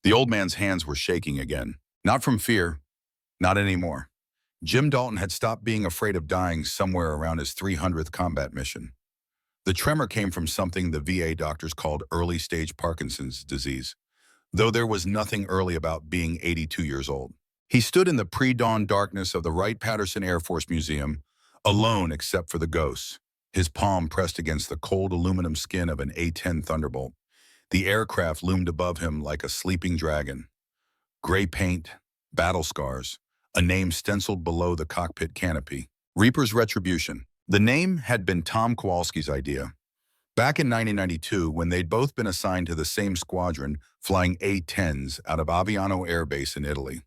The old man's hands were shaking again. Not from fear, not anymore. Jim Dalton had stopped being afraid of dying somewhere around his 300th combat mission. The tremor came from something the VA doctors called early-stage Parkinson's disease, though there was nothing early about being 82 years old. He stood in the pre-dawn darkness of the Wright-Patterson Air Force Museum, alone except for the ghosts, his palm pressed against the cold aluminum skin of an A-10 Thunderbolt. The aircraft loomed above him like a sleeping dragon. Gray paint, battle scars, a name stenciled below the cockpit canopy. Reaper's Retribution. The name had been Tom Kowalski's idea. Back in 1992, when they'd both been assigned to the same squadron, flying A-10s out of Aviano Air Base in Italy.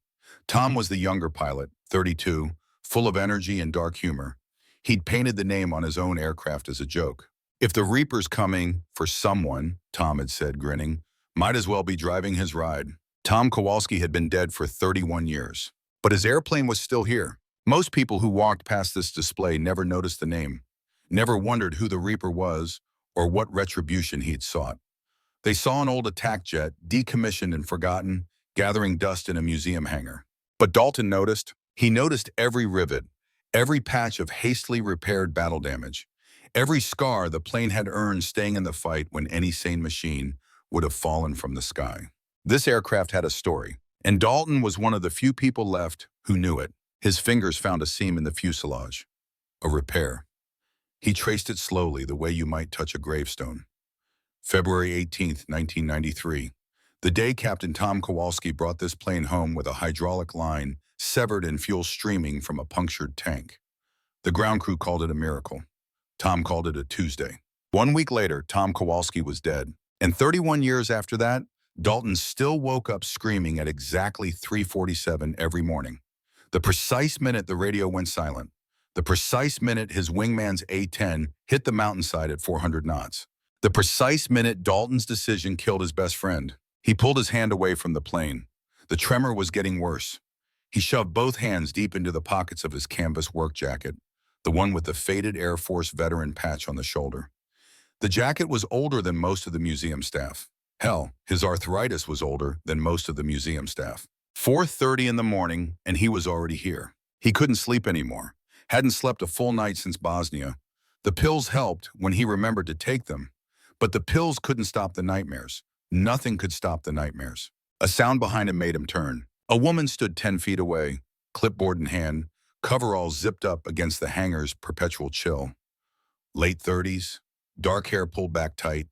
Tom was the younger pilot, 32, full of energy and dark humor. He'd painted the name on his own aircraft as a joke. If the Reaper's coming for someone, Tom had said, grinning, might as well be driving his ride. Tom Kowalski had been dead for 31 years. But his airplane was still here. Most people who walked past this display never noticed the name, never wondered who the Reaper was or what retribution he'd sought. They saw an old attack jet, decommissioned and forgotten, gathering dust in a museum hangar. But Dalton noticed. He noticed every rivet, every patch of hastily repaired battle damage, every scar the plane had earned staying in the fight when any sane machine would have fallen from the sky. This aircraft had a story, and Dalton was one of the few people left who knew it. His fingers found a seam in the fuselage, a repair. He traced it slowly, the way you might touch a gravestone. February 18th, 1993, the day Captain Tom Kowalski brought this plane home with a hydraulic line severed and fuel streaming from a punctured tank. The ground crew called it a miracle. Tom called it a Tuesday. 1 week later, Tom Kowalski was dead. And 31 years after that, Dalton still woke up screaming at exactly 3:47 every morning. The precise minute the radio went silent. The precise minute his wingman's A-10 hit the mountainside at 400 knots. The precise minute Dalton's decision killed his best friend. He pulled his hand away from the plane. The tremor was getting worse. He shoved both hands deep into the pockets of his canvas work jacket, the one with the faded Air Force veteran patch on the shoulder. The jacket was older than most of the museum staff. Hell, his arthritis was older than most of the museum staff. 4:30 in the morning, and he was already here. He couldn't sleep anymore. Hadn't slept a full night since Bosnia. The pills helped when he remembered to take them, but the pills couldn't stop the nightmares. Nothing could stop the nightmares. A sound behind him made him turn. A woman stood 10 feet away, clipboard in hand, coveralls zipped up against the hangar's perpetual chill. Late 30s, dark hair pulled back tight,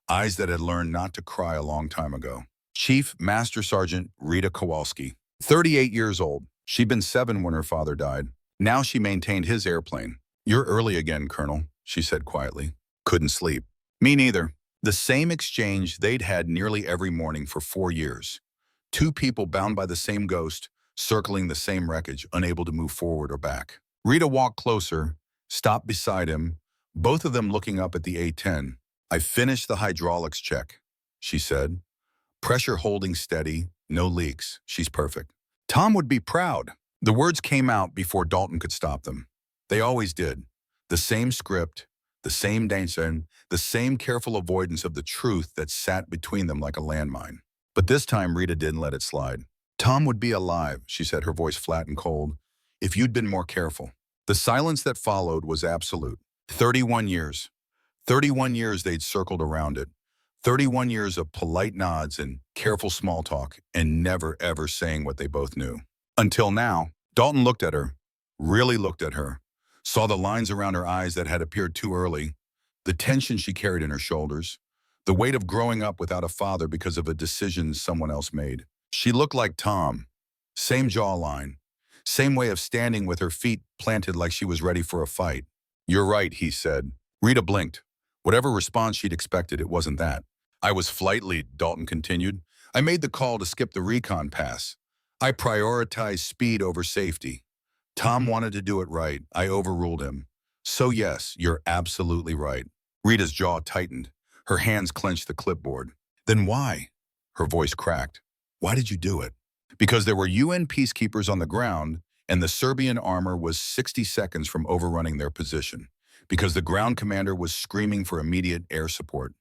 eyes that had learned not to cry a long time ago. Chief Master Sergeant Rita Kowalski, 38 years old. She'd been 7 when her father died. Now she maintained his airplane. "You're early again, Colonel," she said quietly. "Couldn't sleep." "Me neither." The same exchange they'd had nearly every morning for 4 years. Two people bound by the same ghost, circling the same wreckage, unable to move forward or back. Rita walked closer, stopped beside him, both of them looking up at the A-10. "I finished the hydraulics check," she said. "Pressure holding steady, no leaks. She's perfect." Tom would be proud. The words came out before Dalton could stop them. They always did. The same script, the same dancing, the same careful avoidance of the truth that sat between them like a landmine. But this time Rita didn't let it slide. "Tom would be alive," she said, her voice flat and cold, "if you'd been more careful." The silence that followed was absolute. 31 years. 31 years they'd circled around it. 31 years of polite nods and careful small talk, and never ever saying what they both knew. Until now, Dalton looked at her, really looked at her, saw the lines around her eyes that had appeared too early, the tension she carried in her shoulders, the weight of growing up without a father because of a decision someone else made. She looked like Tom. Same jawline, same way of standing with her feet planted like she was ready for a fight. "You're right," he said. Rita blinked. Whatever response she'd expected, it wasn't that. "I was flight lead," Dalton continued. "I made the call to skip the recon pass. I prioritized speed over safety. Tom wanted to do it right. I overruled him. So yes, you're absolutely right." Rita's jaw tightened. Her hands clenched the clipboard. "Then why?" Her voice cracked. "Why did you do it?" "Because there were UN peacekeepers on the ground, and the Serbian armor was 60 seconds from overrunning their position. Because the ground commander was screaming for immediate air support.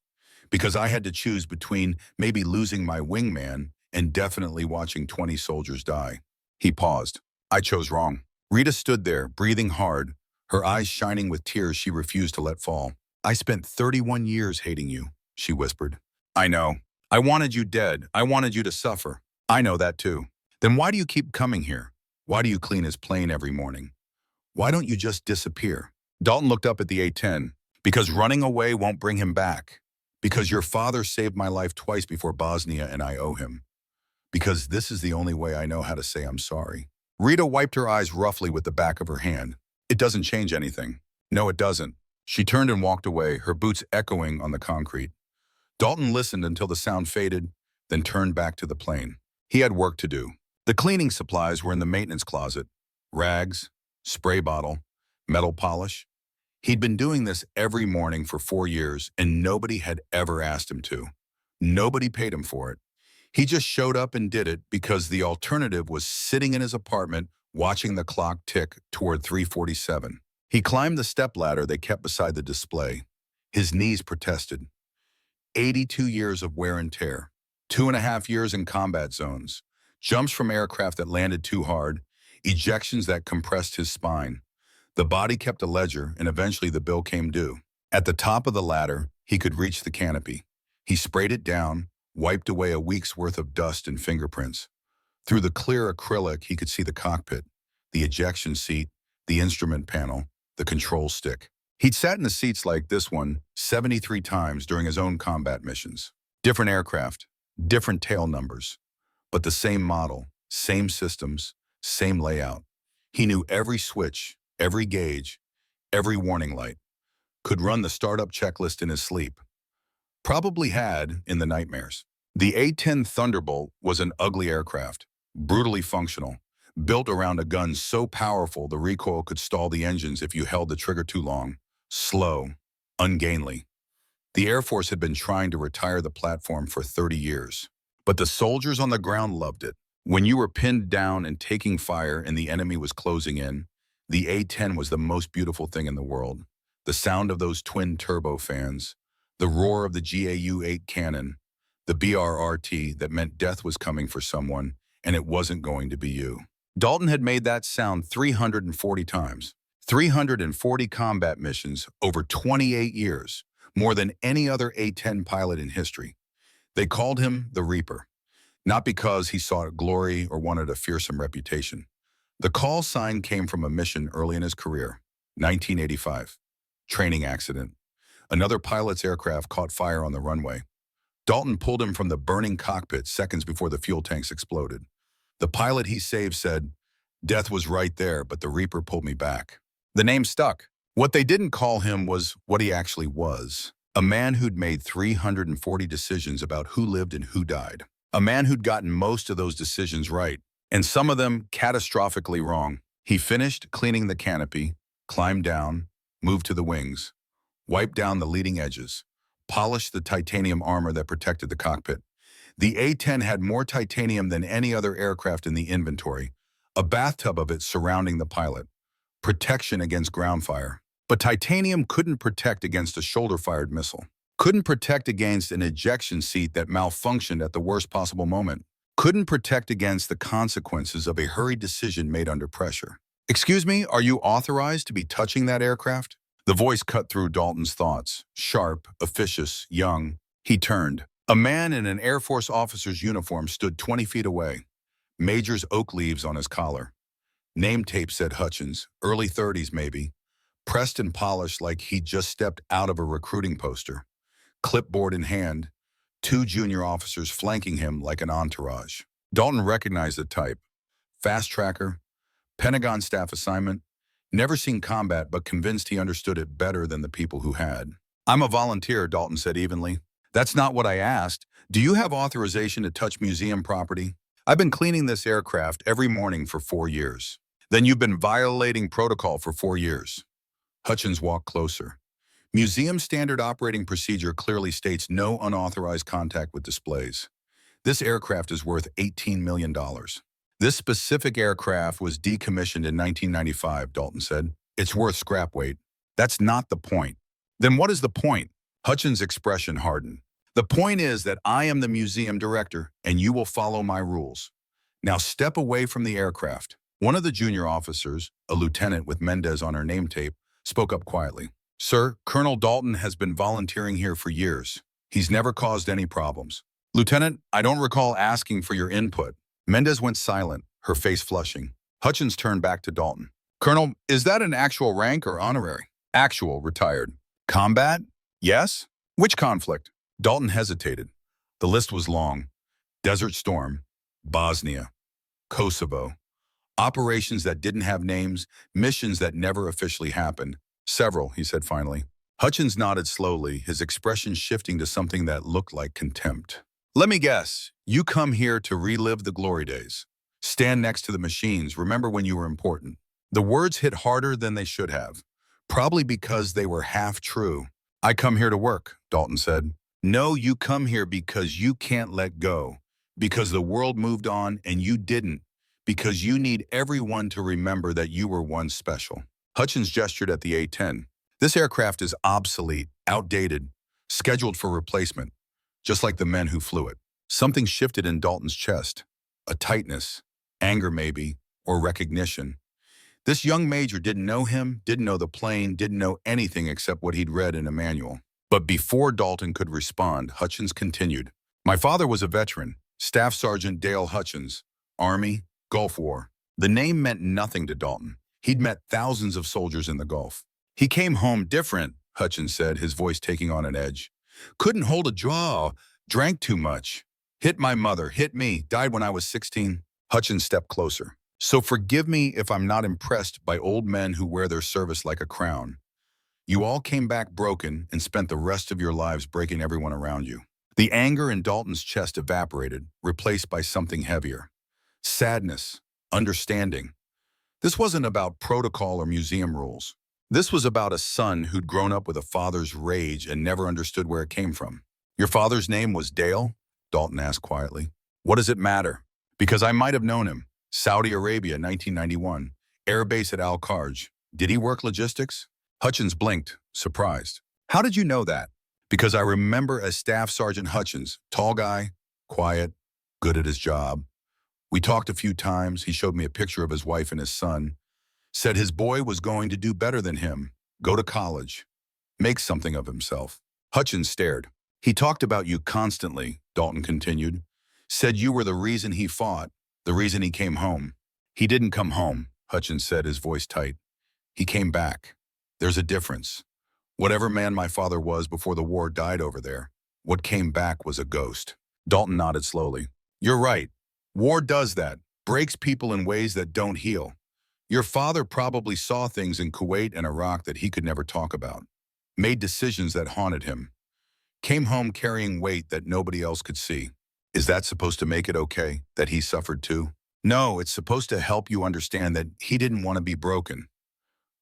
Because I had to choose between maybe losing my wingman and definitely watching 20 soldiers die. He paused. I chose wrong. Rita stood there, breathing hard, her eyes shining with tears she refused to let fall. I spent 31 years hating you, she whispered. I know. I wanted you dead. I wanted you to suffer. I know that too. Then why do you keep coming here? Why do you clean his plane every morning? Why don't you just disappear? Dalton looked up at the A-10. Because running away won't bring him back. Because your father saved my life twice before Bosnia and I owe him. Because this is the only way I know how to say I'm sorry. Rita wiped her eyes roughly with the back of her hand. It doesn't change anything. No, it doesn't. She turned and walked away, her boots echoing on the concrete. Dalton listened until the sound faded, then turned back to the plane. He had work to do. The cleaning supplies were in the maintenance closet. Rags, spray bottle, metal polish. He'd been doing this every morning for 4 years, and nobody had ever asked him to. Nobody paid him for it. He just showed up and did it because the alternative was sitting in his apartment watching the clock tick toward 3:47. He climbed the stepladder they kept beside the display. His knees protested. 82 years of wear and tear. 2.5 years in combat zones. Jumps from aircraft that landed too hard. Ejections that compressed his spine. The body kept a ledger, and eventually the bill came due. At the top of the ladder, he could reach the canopy. He sprayed it down, wiped away a week's worth of dust and fingerprints. Through the clear acrylic, he could see the cockpit, the ejection seat, the instrument panel, the control stick. He'd sat in the seats like this one 73 times during his own combat missions. Different aircraft, different tail numbers, but the same model, same systems, same layout. He knew every switch, every gauge, every warning light. Could run the startup checklist in his sleep. Probably had in the nightmares. The A-10 Thunderbolt was an ugly aircraft, brutally functional, built around a gun so powerful the recoil could stall the engines if you held the trigger too long. Slow, ungainly. The Air Force had been trying to retire the platform for 30 years. But the soldiers on the ground loved it. When you were pinned down and taking fire and the enemy was closing in, the A-10 was the most beautiful thing in the world. The sound of those twin turbo fans, the roar of the GAU-8 cannon, the BRRT that meant death was coming for someone, and it wasn't going to be you. Dalton had made that sound 340 times. 340 combat missions over 28 years, more than any other A-10 pilot in history. They called him the Reaper, not because he sought glory or wanted a fearsome reputation. The call sign came from a mission early in his career, 1985. Training accident. Another pilot's aircraft caught fire on the runway. Dalton pulled him from the burning cockpit seconds before the fuel tanks exploded. The pilot he saved said, "Death was right there, but the Reaper pulled me back." The name stuck. What they didn't call him was what he actually was. A man who'd made 340 decisions about who lived and who died. A man who'd gotten most of those decisions right, and some of them catastrophically wrong. He finished cleaning the canopy, climbed down, moved to the wings, wiped down the leading edges, polished the titanium armor that protected the cockpit. The A-10 had more titanium than any other aircraft in the inventory, a bathtub of it surrounding the pilot. Protection against ground fire. But titanium couldn't protect against a shoulder-fired missile. Couldn't protect against an ejection seat that malfunctioned at the worst possible moment. Couldn't protect against the consequences of a hurried decision made under pressure. "Excuse me, are you authorized to be touching that aircraft?" The voice cut through Dalton's thoughts. Sharp, officious, young. He turned. A man in an Air Force officer's uniform stood 20 feet away. Major's oak leaves on his collar. Name tape said Hutchins, early 30s maybe, pressed and polished like he'd just stepped out of a recruiting poster. Clipboard in hand, 2 junior officers flanking him like an entourage. Dalton recognized the type. Fast tracker, Pentagon staff assignment, never seen combat but convinced he understood it better than the people who had. "I'm a volunteer," Dalton said evenly. "That's not what I asked. Do you have authorization to touch museum property? I've been cleaning this aircraft every morning for 4 years. Then you've been violating protocol for 4 years. Hutchins walked closer. Museum standard operating procedure clearly states no unauthorized contact with displays. This aircraft is worth $18 million. This specific aircraft was decommissioned in 1995, Dalton said. It's worth scrap weight. That's not the point. Then what is the point? Hutchins' expression hardened. The point is that I am the museum director, and you will follow my rules. Now step away from the aircraft. One of the junior officers, a lieutenant with Mendez on her name tape, spoke up quietly. Sir, Colonel Dalton has been volunteering here for years. He's never caused any problems. Lieutenant, I don't recall asking for your input. Mendez went silent, her face flushing. Hutchins turned back to Dalton. Colonel, is that an actual rank or honorary? Actual, retired. Combat? Yes? Which conflict? Dalton hesitated. The list was long. Desert Storm, Bosnia, Kosovo. Operations that didn't have names, missions that never officially happened. Several, he said finally. Hutchins nodded slowly, his expression shifting to something that looked like contempt. Let me guess, you come here to relive the glory days. Stand next to the machines, remember when you were important. The words hit harder than they should have, probably because they were half true. I come here to work, Dalton said. No, you come here because you can't let go, because the world moved on and you didn't, because you need everyone to remember that you were once special. Hutchins gestured at the A-10. This aircraft is obsolete, outdated, scheduled for replacement, just like the men who flew it. Something shifted in Dalton's chest, a tightness, anger maybe, or recognition. This young major didn't know him, didn't know the plane, didn't know anything except what he'd read in a manual. But before Dalton could respond, Hutchins continued. My father was a veteran, Staff Sergeant Dale Hutchins, Army, Gulf War. The name meant nothing to Dalton. He'd met thousands of soldiers in the Gulf. He came home different, Hutchins said, his voice taking on an edge. Couldn't hold a jaw, drank too much. Hit my mother, hit me, died when I was 16. Hutchins stepped closer. So forgive me if I'm not impressed by old men who wear their service like a crown. You all came back broken and spent the rest of your lives breaking everyone around you. The anger in Dalton's chest evaporated, replaced by something heavier. Sadness, understanding. This wasn't about protocol or museum rules. This was about a son who'd grown up with a father's rage and never understood where it came from. Your father's name was Dale? Dalton asked quietly. What does it matter? Because I might have known him. Saudi Arabia, 1991. Air base at Al-Kharj. Did he work logistics? Hutchins blinked, surprised. How did you know that? Because I remember as Staff Sergeant Hutchins, tall guy, quiet, good at his job. We talked a few times. He showed me a picture of his wife and his son. Said his boy was going to do better than him, go to college, make something of himself. Hutchins stared. He talked about you constantly, Dalton continued. Said you were the reason he fought, the reason he came home. He didn't come home, Hutchins said, his voice tight. He came back. There's a difference. Whatever man my father was before the war died over there, what came back was a ghost. Dalton nodded slowly. You're right. War does that, breaks people in ways that don't heal. Your father probably saw things in Kuwait and Iraq that he could never talk about, made decisions that haunted him, came home carrying weight that nobody else could see. Is that supposed to make it okay, that he suffered too? No, it's supposed to help you understand that he didn't want to be broken.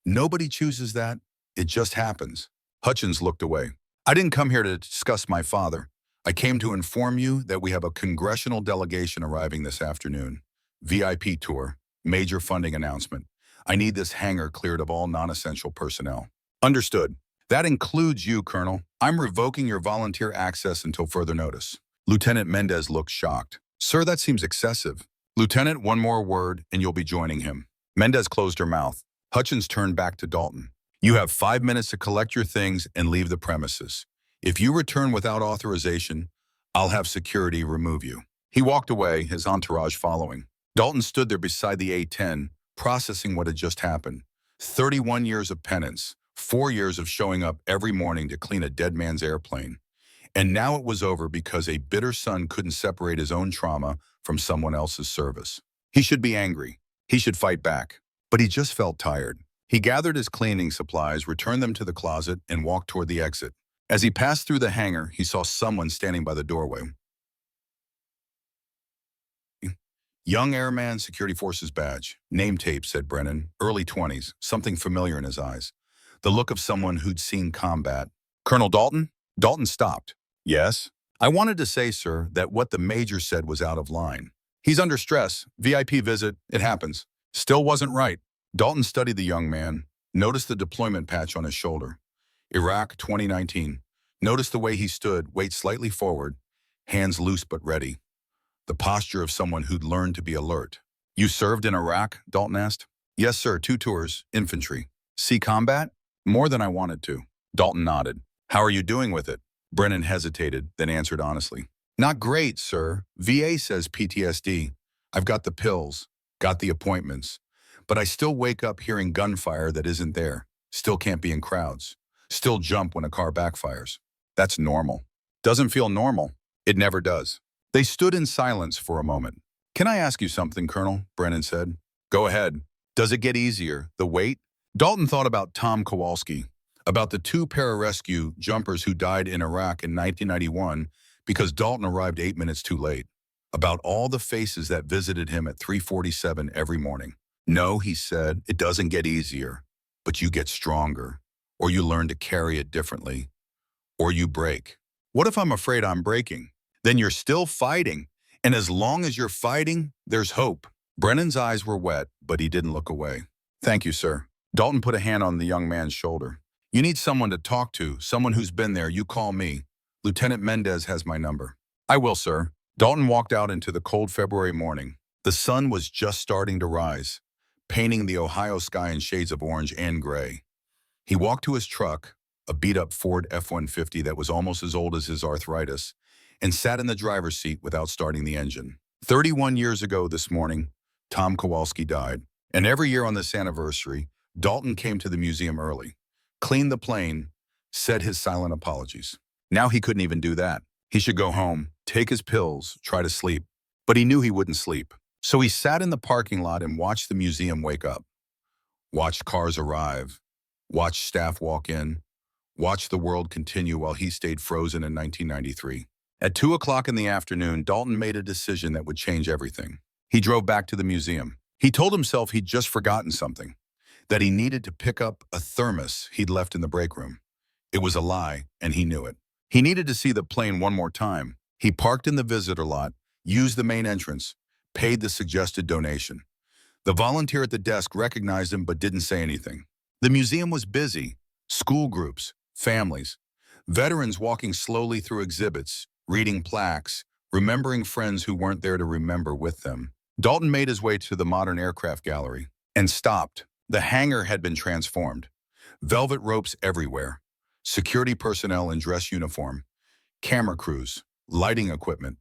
Nobody chooses that. It just happens. Hutchins looked away. I didn't come here to discuss my father. I came to inform you that we have a congressional delegation arriving this afternoon. VIP tour, major funding announcement. I need this hangar cleared of all non-essential personnel. Understood. That includes you, Colonel. I'm revoking your volunteer access until further notice. Lieutenant Mendez looked shocked. Sir, that seems excessive. Lieutenant, one more word and you'll be joining him. Mendez closed her mouth. Hutchins turned back to Dalton. You have 5 minutes to collect your things and leave the premises. If you return without authorization, I'll have security remove you. He walked away, his entourage following. Dalton stood there beside the A-10, processing what had just happened. 31 years of penance, 4 years of showing up every morning to clean a dead man's airplane. And now it was over because a bitter son couldn't separate his own trauma from someone else's service. He should be angry. He should fight back. But he just felt tired. He gathered his cleaning supplies, returned them to the closet, and walked toward the exit. As he passed through the hangar, he saw someone standing by the doorway. Young Airman Security Forces badge. Name tape, said Brennan. Early 20s, something familiar in his eyes. The look of someone who'd seen combat. Colonel Dalton? Dalton stopped. Yes? I wanted to say, sir, that what the major said was out of line. He's under stress. VIP visit. It happens. Still wasn't right. Dalton studied the young man, noticed the deployment patch on his shoulder. Iraq, 2019. Notice the way he stood, weight slightly forward, hands loose but ready. The posture of someone who'd learned to be alert. You served in Iraq? Dalton asked. Yes, sir. 2 tours, infantry. See combat? More than I wanted to. Dalton nodded. How are you doing with it? Brennan hesitated, then answered honestly. Not great, sir. VA says PTSD. I've got the pills, got the appointments, but I still wake up hearing gunfire that isn't there. Still can't be in crowds. Still jump when a car backfires. That's normal. Doesn't feel normal. It never does. They stood in silence for a moment. Can I ask you something, Colonel? Brennan said. Go ahead. Does it get easier, the wait? Dalton thought about Tom Kowalski, about the 2 pararescue jumpers who died in Iraq in 1991 because Dalton arrived 8 minutes too late, about all the faces that visited him at 3:47 every morning. No, he said, it doesn't get easier, but you get stronger, or you learn to carry it differently, or you break. What if I'm afraid I'm breaking? Then you're still fighting, and as long as you're fighting, there's hope. Brennan's eyes were wet, but he didn't look away. Thank you, sir. Dalton put a hand on the young man's shoulder. You need someone to talk to, someone who's been there. You call me. Lieutenant Mendez has my number. I will, sir. Dalton walked out into the cold February morning. The sun was just starting to rise, painting the Ohio sky in shades of orange and gray. He walked to his truck, a beat-up Ford F-150 that was almost as old as his arthritis, and sat in the driver's seat without starting the engine. 31 years ago this morning, Tom Kowalski died. And every year on this anniversary, Dalton came to the museum early, cleaned the plane, said his silent apologies. Now he couldn't even do that. He should go home, take his pills, try to sleep. But he knew he wouldn't sleep. So he sat in the parking lot and watched the museum wake up. Watched cars arrive, watched staff walk in, watched the world continue while he stayed frozen in 1993. At 2 o'clock in the afternoon, Dalton made a decision that would change everything. He drove back to the museum. He told himself he'd just forgotten something, that he needed to pick up a thermos he'd left in the break room. It was a lie, and he knew it. He needed to see the plane one more time. He parked in the visitor lot, used the main entrance, paid the suggested donation. The volunteer at the desk recognized him but didn't say anything. The museum was busy. School groups, families, veterans walking slowly through exhibits, reading plaques, remembering friends who weren't there to remember with them. Dalton made his way to the modern aircraft gallery and stopped. The hangar had been transformed. Velvet ropes everywhere. Security personnel in dress uniform. Camera crews. Lighting equipment.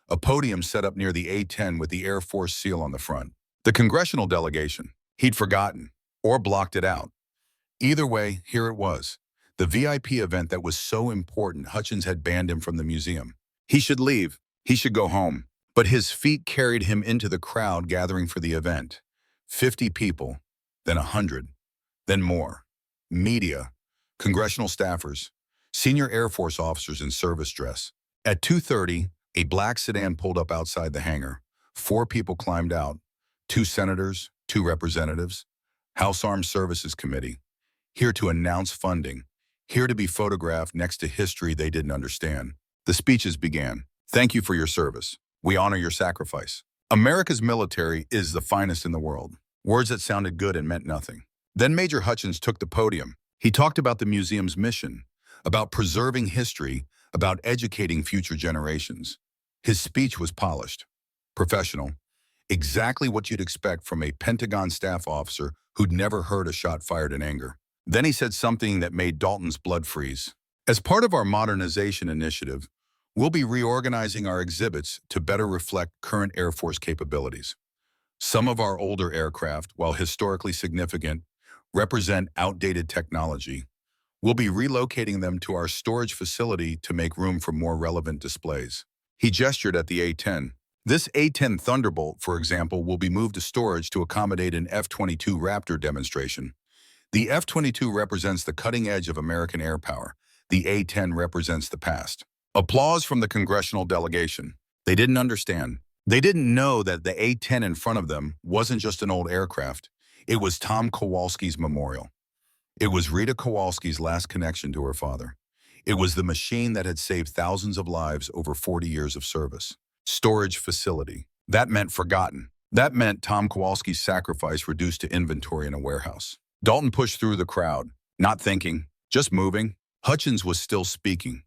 A podium set up near the A-10 with the Air Force seal on the front. The congressional delegation. He'd forgotten or blocked it out. Either way, here it was. The VIP event that was so important Hutchins had banned him from the museum. He should leave. He should go home. But his feet carried him into the crowd gathering for the event. 50 people, then 100, then more. Media, congressional staffers, senior Air Force officers in service dress. At 2:30, a black sedan pulled up outside the hangar. 4 people climbed out. 2 senators, 2 representatives. House Armed Services Committee. Here to announce funding. Here to be photographed next to history they didn't understand. The speeches began. Thank you for your service. We honor your sacrifice. America's military is the finest in the world. Words that sounded good and meant nothing. Then Major Hutchins took the podium. He talked about the museum's mission, about preserving history, about educating future generations. His speech was polished, professional, exactly what you'd expect from a Pentagon staff officer who'd never heard a shot fired in anger. Then he said something that made Dalton's blood freeze. As part of our modernization initiative, we'll be reorganizing our exhibits to better reflect current Air Force capabilities. Some of our older aircraft, while historically significant, represent outdated technology. We'll be relocating them to our storage facility to make room for more relevant displays. He gestured at the A-10. This A-10 Thunderbolt, for example, will be moved to storage to accommodate an F-22 Raptor demonstration. The F-22 represents the cutting edge of American air power. The A-10 represents the past. Applause from the congressional delegation. They didn't understand. They didn't know that the A-10 in front of them wasn't just an old aircraft. It was Tom Kowalski's memorial. It was Rita Kowalski's last connection to her father. It was the machine that had saved thousands of lives over 40 years of service. Storage facility. That meant forgotten. That meant Tom Kowalski's sacrifice reduced to inventory in a warehouse. Dalton pushed through the crowd, not thinking, just moving. Hutchins was still speaking.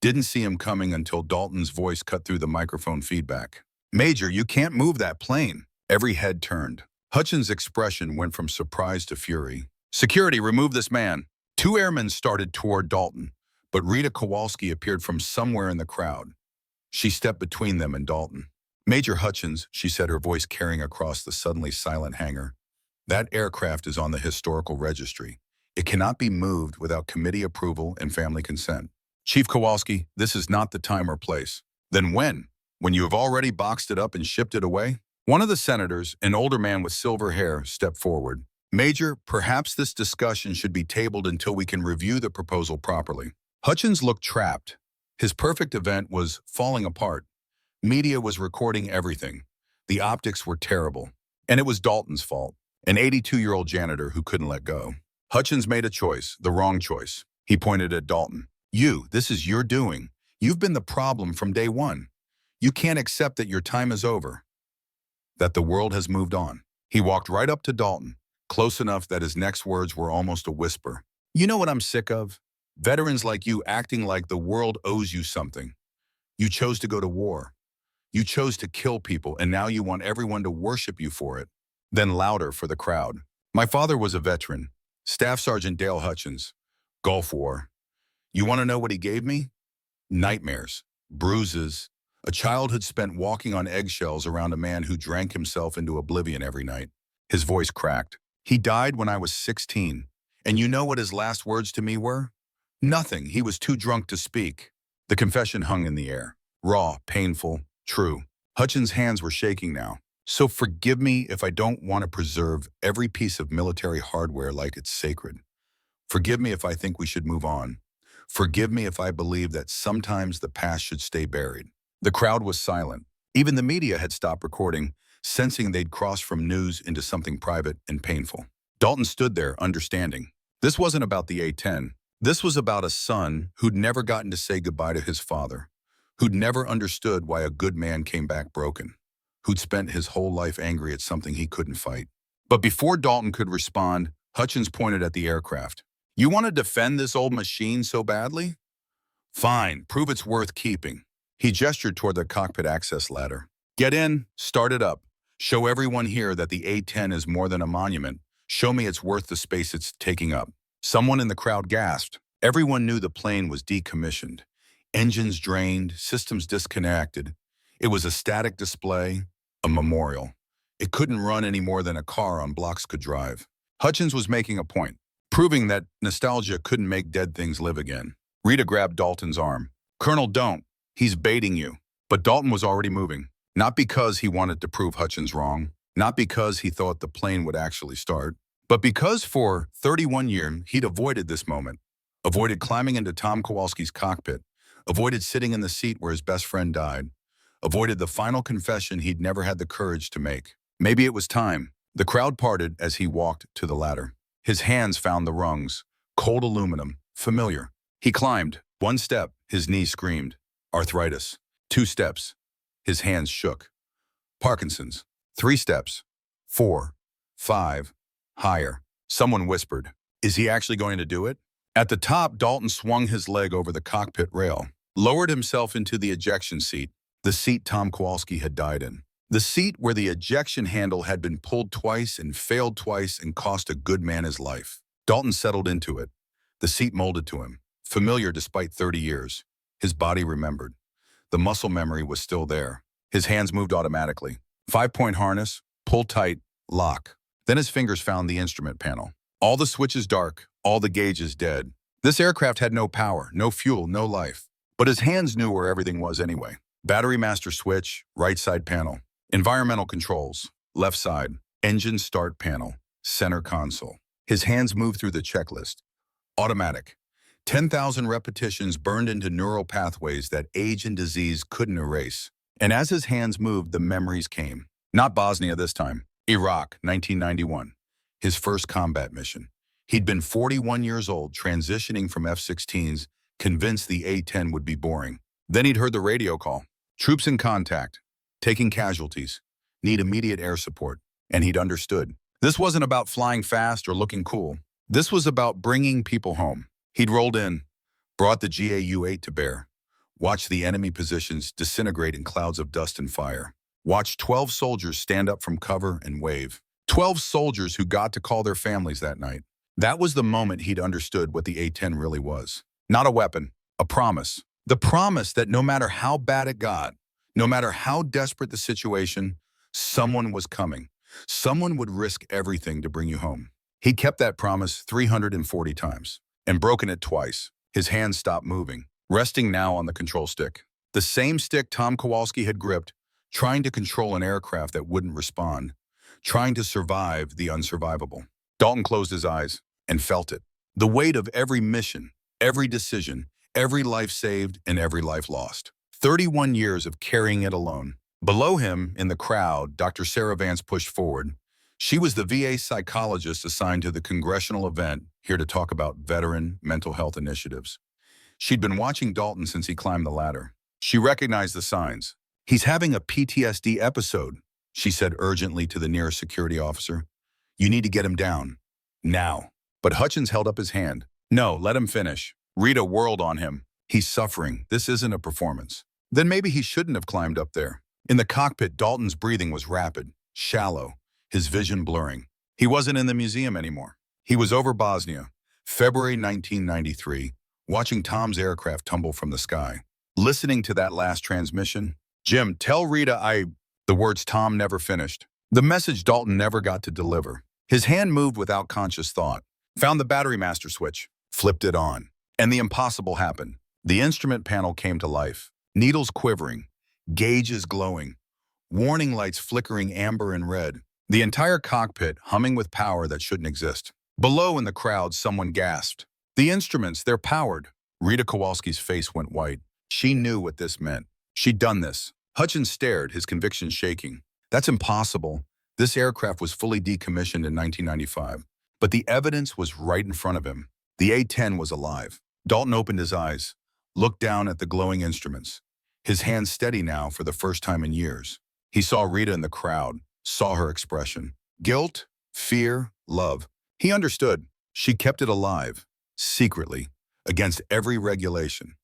Didn't see him coming until Dalton's voice cut through the microphone feedback. "Major, you can't move that plane." Every head turned. Hutchins' expression went from surprise to fury. "Security, remove this man." Two airmen started toward Dalton, but Rita Kowalski appeared from somewhere in the crowd. She stepped between them and Dalton. "Major Hutchins," she said, her voice carrying across the suddenly silent hangar, "that aircraft is on the historical registry. It cannot be moved without committee approval and family consent." "Chief Kowalski, this is not the time or place." "Then when? When you have already boxed it up and shipped it away?" One of the senators, an older man with silver hair, stepped forward. "Major, perhaps this discussion should be tabled until we can review the proposal properly." Hutchins looked trapped. His perfect event was falling apart. Media was recording everything. The optics were terrible. And it was Dalton's fault. An 82-year-old janitor who couldn't let go. Hutchins made a choice, the wrong choice. He pointed at Dalton. This is your doing. You've been the problem from day one. You can't accept that your time is over, that the world has moved on." He walked right up to Dalton, close enough that his next words were almost a whisper. "You know what I'm sick of? Veterans like you acting like the world owes you something. You chose to go to war. You chose to kill people, and now you want everyone to worship you for it." Then louder for the crowd. "My father was a veteran. Staff Sergeant Dale Hutchins. Gulf War. You want to know what he gave me? Nightmares, bruises, a childhood spent walking on eggshells around a man who drank himself into oblivion every night." His voice cracked. "He died when I was 16. And you know what his last words to me were? Nothing. He was too drunk to speak." The confession hung in the air. Raw, painful, true. Hutchins' hands were shaking now. "So forgive me if I don't want to preserve every piece of military hardware like it's sacred. Forgive me if I think we should move on. Forgive me if I believe that sometimes the past should stay buried." The crowd was silent. Even the media had stopped recording, sensing they'd crossed from news into something private and painful. Dalton stood there, understanding. This wasn't about the A-10. This was about a son who'd never gotten to say goodbye to his father, who'd never understood why a good man came back broken, who'd spent his whole life angry at something he couldn't fight. But before Dalton could respond, Hutchins pointed at the aircraft. "You want to defend this old machine so badly? Fine, prove it's worth keeping." He gestured toward the cockpit access ladder. "Get in, start it up. Show everyone here that the A-10 is more than a monument. Show me it's worth the space it's taking up." Someone in the crowd gasped. Everyone knew the plane was decommissioned. Engines drained, systems disconnected. It was a static display, a memorial. It couldn't run any more than a car on blocks could drive. Hutchins was making a point, proving that nostalgia couldn't make dead things live again. Rita grabbed Dalton's arm. "Colonel, don't. He's baiting you." But Dalton was already moving. Not because he wanted to prove Hutchins wrong, not because he thought the plane would actually start, but because for 31 years he'd avoided this moment. Avoided climbing into Tom Kowalski's cockpit. Avoided sitting in the seat where his best friend died. Avoided the final confession he'd never had the courage to make. Maybe it was time. The crowd parted as he walked to the ladder. His hands found the rungs. Cold aluminum. Familiar. He climbed. One step. His knees screamed. Arthritis. 2 steps. His hands shook. Parkinson's. 3 steps. 4. 5. Higher. Someone whispered. "Is he actually going to do it?" At the top, Dalton swung his leg over the cockpit rail, lowered himself into the ejection seat, the seat Tom Kowalski had died in. The seat where the ejection handle had been pulled twice and failed twice and cost a good man his life. Dalton settled into it. The seat molded to him, familiar despite 30 years. His body remembered. The muscle memory was still there. His hands moved automatically. 5-point harness, pull tight, lock. Then his fingers found the instrument panel. All the switches dark, all the gauges dead. This aircraft had no power, no fuel, no life. But his hands knew where everything was anyway. Battery master switch, right side panel. Environmental controls, left side. Engine start panel, center console. His hands moved through the checklist. Automatic. 10,000 repetitions burned into neural pathways that age and disease couldn't erase. And as his hands moved, the memories came. Not Bosnia this time. Iraq, 1991. His first combat mission. He'd been 41 years old, transitioning from F-16s, convinced the A-10 would be boring. Then he'd heard the radio call. Troops in contact. Taking casualties. Need immediate air support. And he'd understood. This wasn't about flying fast or looking cool. This was about bringing people home. He'd rolled in, brought the GAU-8 to bear, watched the enemy positions disintegrate in clouds of dust and fire, watched 12 soldiers stand up from cover and wave. 12 soldiers who got to call their families that night. That was the moment he'd understood what the A-10 really was. Not a weapon, a promise. The promise that no matter how bad it got, no matter how desperate the situation, someone was coming. Someone would risk everything to bring you home. He kept that promise 340 times and broken it twice. His hands stopped moving, resting now on the control stick. The same stick Tom Kowalski had gripped, trying to control an aircraft that wouldn't respond, trying to survive the unsurvivable. Dalton closed his eyes and felt it. The weight of every mission, every decision, every life saved, and every life lost. 31 years of carrying it alone. Below him, in the crowd, Dr. Sarah Vance pushed forward. She was the VA psychologist assigned to the congressional event, here to talk about veteran mental health initiatives. She'd been watching Dalton since he climbed the ladder. She recognized the signs. "He's having a PTSD episode," she said urgently to the nearest security officer. "You need to get him down. Now." But Hutchins held up his hand. "No, let him finish." Rita whirled on him. "He's suffering. This isn't a performance." Then maybe he shouldn't have climbed up there. In the cockpit, Dalton's breathing was rapid, shallow, his vision blurring. He wasn't in the museum anymore. He was over Bosnia, February 1993, watching Tom's aircraft tumble from the sky. Listening to that last transmission, "Jim, tell Rita the words Tom never finished. The message Dalton never got to deliver. His hand moved without conscious thought, found the battery master switch, flipped it on. And the impossible happened. The instrument panel came to life, needles quivering, gauges glowing, warning lights flickering amber and red, the entire cockpit humming with power that shouldn't exist. Below in the crowd, someone gasped. "The instruments, they're powered." Rita Kowalski's face went white. She knew what this meant. She'd done this. Hutchins stared, his conviction shaking. "That's impossible. This aircraft was fully decommissioned in 1995. But the evidence was right in front of him. The A-10 was alive." Dalton opened his eyes, looked down at the glowing instruments. His hands steady now for the first time in years. He saw Rita in the crowd, saw her expression. Guilt, fear, love. He understood. She kept it alive, secretly, against every regulation.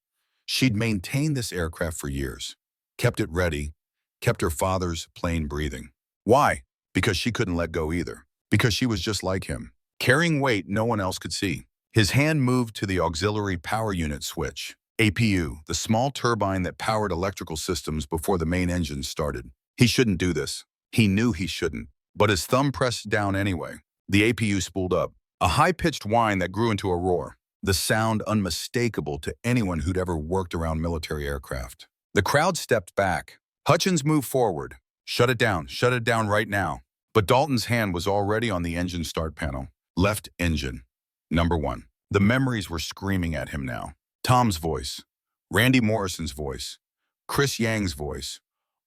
She'd maintained this aircraft for years, kept it ready, kept her father's plane breathing. Why? Because she couldn't let go either. Because she was just like him, carrying weight no one else could see. His hand moved to the auxiliary power unit switch, APU, the small turbine that powered electrical systems before the main engine started. He shouldn't do this. He knew he shouldn't, but his thumb pressed down anyway. The APU spooled up, a high-pitched whine that grew into a roar, the sound unmistakable to anyone who'd ever worked around military aircraft. The crowd stepped back. Hutchins moved forward. Shut it down right now." But Dalton's hand was already on the engine start panel. Left engine. Number 1. The memories were screaming at him now. Tom's voice, Randy Morrison's voice, Chris Yang's voice,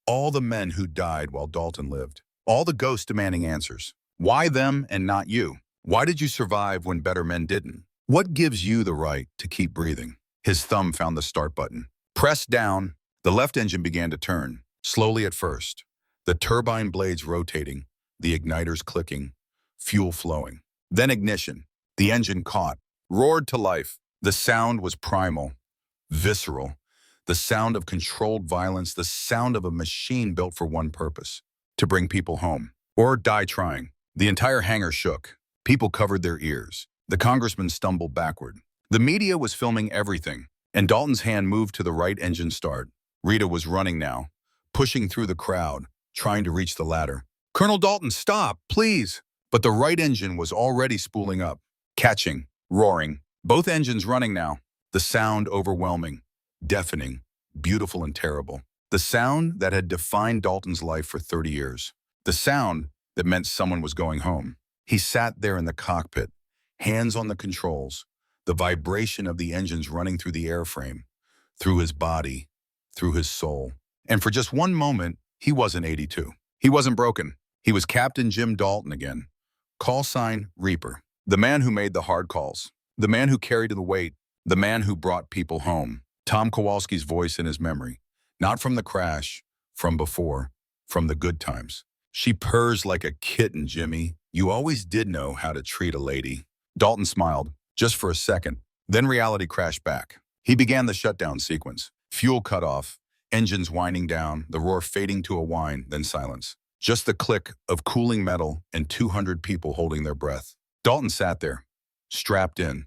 all the men who died while Dalton lived. All the ghosts demanding answers. Why them and not you? Why did you survive when better men didn't? What gives you the right to keep breathing? His thumb found the start button. Pressed down, the left engine began to turn, slowly at first. The turbine blades rotating, the igniters clicking, fuel flowing. Then ignition. The engine caught, roared to life. The sound was primal, visceral. The sound of controlled violence, the sound of a machine built for one purpose, to bring people home, or die trying. The entire hangar shook. People covered their ears. The congressman stumbled backward. The media was filming everything, and Dalton's hand moved to the right engine start. Rita was running now, pushing through the crowd, trying to reach the ladder. "Colonel Dalton, stop, please!" But the right engine was already spooling up, catching, roaring. Both engines running now. The sound overwhelming, deafening, beautiful and terrible. The sound that had defined Dalton's life for 30 years. The sound that meant someone was going home. He sat there in the cockpit, hands on the controls, the vibration of the engines running through the airframe, through his body, through his soul. And for just one moment, he wasn't 82. He wasn't broken. He was Captain Jim Dalton again. Call sign, Reaper. The man who made the hard calls. The man who carried the weight. The man who brought people home. Tom Kowalski's voice in his memory. Not from the crash, from before, from the good times. "She purrs like a kitten, Jimmy. You always did know how to treat a lady." Dalton smiled, just for a second. Then reality crashed back. He began the shutdown sequence. Fuel cut off, engines winding down, the roar fading to a whine, then silence. Just the click of cooling metal and 200 people holding their breath. Dalton sat there, strapped in,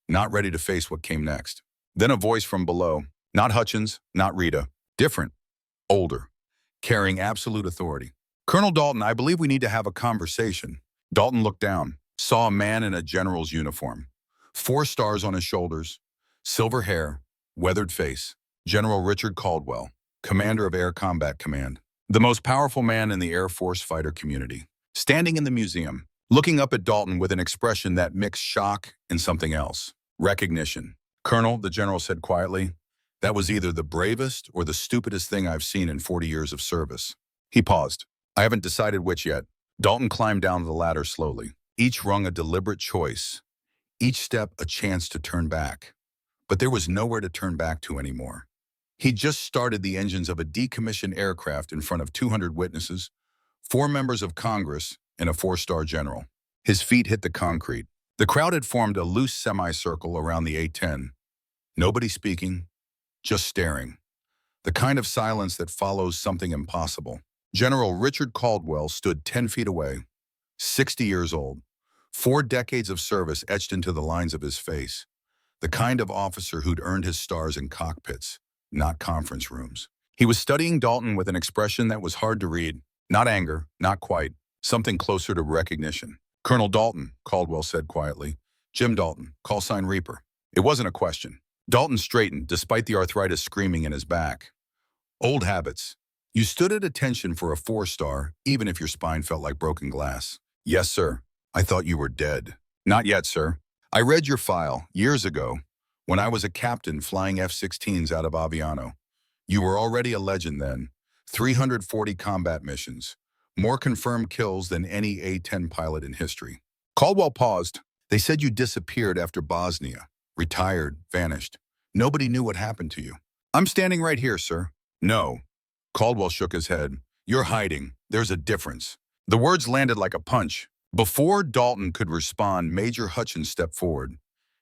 not ready to face what came next. Then a voice from below, not Hutchins, not Rita, different, older, carrying absolute authority. Colonel Dalton, I believe we need to have a conversation. Dalton looked down, saw a man in a general's uniform. 4 stars on his shoulders, silver hair, weathered face. General Richard Caldwell, commander of Air Combat Command. The most powerful man in the Air Force fighter community. Standing in the museum, looking up at Dalton with an expression that mixed shock and something else. Recognition. Colonel, the general said quietly, that was either the bravest or the stupidest thing I've seen in 40 years of service. He paused. I haven't decided which yet. Dalton climbed down the ladder slowly. Each rung a deliberate choice. Each step a chance to turn back. But there was nowhere to turn back to anymore. He just started the engines of a decommissioned aircraft in front of 200 witnesses, 4 members of Congress, and a 4-star general. His feet hit the concrete. The crowd had formed a loose semicircle around the A-10. Nobody speaking, just staring. The kind of silence that follows something impossible. General Richard Caldwell stood 10 feet away, 60 years old, 4 decades of service etched into the lines of his face. The kind of officer who'd earned his stars in cockpits, not conference rooms. He was studying Dalton with an expression that was hard to read. Not anger, not quite. Something closer to recognition. Colonel Dalton, Caldwell said quietly. Jim Dalton, call sign Reaper. It wasn't a question. Dalton straightened, despite the arthritis screaming in his back. Old habits. You stood at attention for a 4-star, even if your spine felt like broken glass. Yes, sir. I thought you were dead. Not yet, sir. I read your file years ago when I was a captain flying F-16s out of Aviano. You were already a legend then. 340 combat missions. More confirmed kills than any A-10 pilot in history. Caldwell paused. They said you disappeared after Bosnia. Retired, vanished. Nobody knew what happened to you. I'm standing right here, sir. No. Caldwell shook his head. You're hiding. There's a difference. The words landed like a punch. Before Dalton could respond, Major Hutchins stepped forward.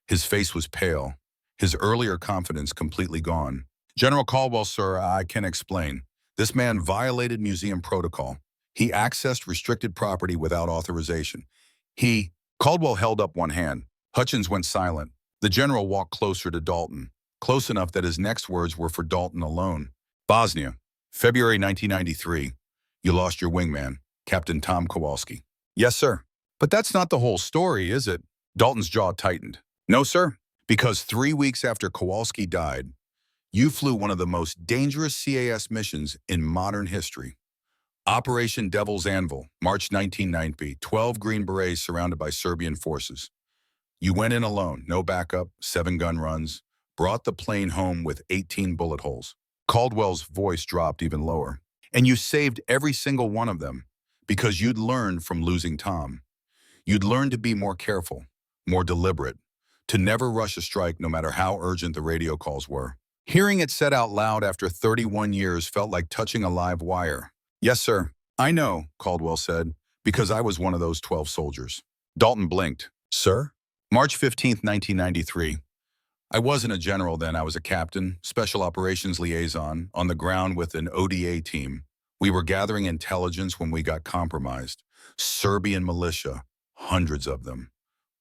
His face was pale, his earlier confidence completely gone. General Caldwell, sir, I can explain. This man violated museum protocol. He accessed restricted property without authorization. Caldwell held up one hand. Hutchins went silent. The general walked closer to Dalton, close enough that his next words were for Dalton alone. Bosnia, February 1993. You lost your wingman, Captain Tom Kowalski. Yes, sir. But that's not the whole story, is it? Dalton's jaw tightened. No, sir. Because 3 weeks after Kowalski died, you flew one of the most dangerous CAS missions in modern history. Operation Devil's Anvil, March 1990, 12 Green Berets surrounded by Serbian forces. You went in alone, no backup, 7 gun runs, brought the plane home with 18 bullet holes. Caldwell's voice dropped even lower. And you saved every single one of them because you'd learned from losing Tom. You'd learned to be more careful, more deliberate, to never rush a strike no matter how urgent the radio calls were. Hearing it said out loud after 31 years felt like touching a live wire. Yes, sir. I know, Caldwell said, because I was one of those 12 soldiers. Dalton blinked. Sir? March 15th, 1993. I wasn't a general then. I was a captain, special operations liaison, on the ground with an ODA team. We were gathering intelligence when we got compromised. Serbian militia, hundreds of them.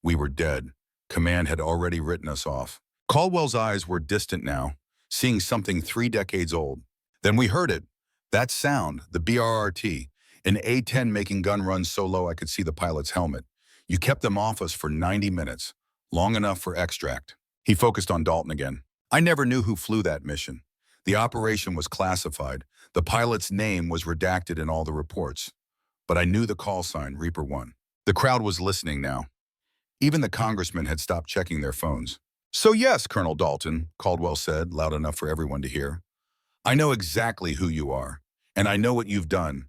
We were dead. Command had already written us off. Caldwell's eyes were distant now, seeing something 3 decades old. Then we heard it. That sound, the BRRT, an A-10 making gun runs so low I could see the pilot's helmet. You kept them off us for 90 minutes, long enough for extract. He focused on Dalton again. I never knew who flew that mission. The operation was classified. The pilot's name was redacted in all the reports. But I knew the call sign, Reaper 1. The crowd was listening now. Even the congressmen had stopped checking their phones. So yes, Colonel Dalton, Caldwell said, loud enough for everyone to hear. I know exactly who you are, and I know what you've done.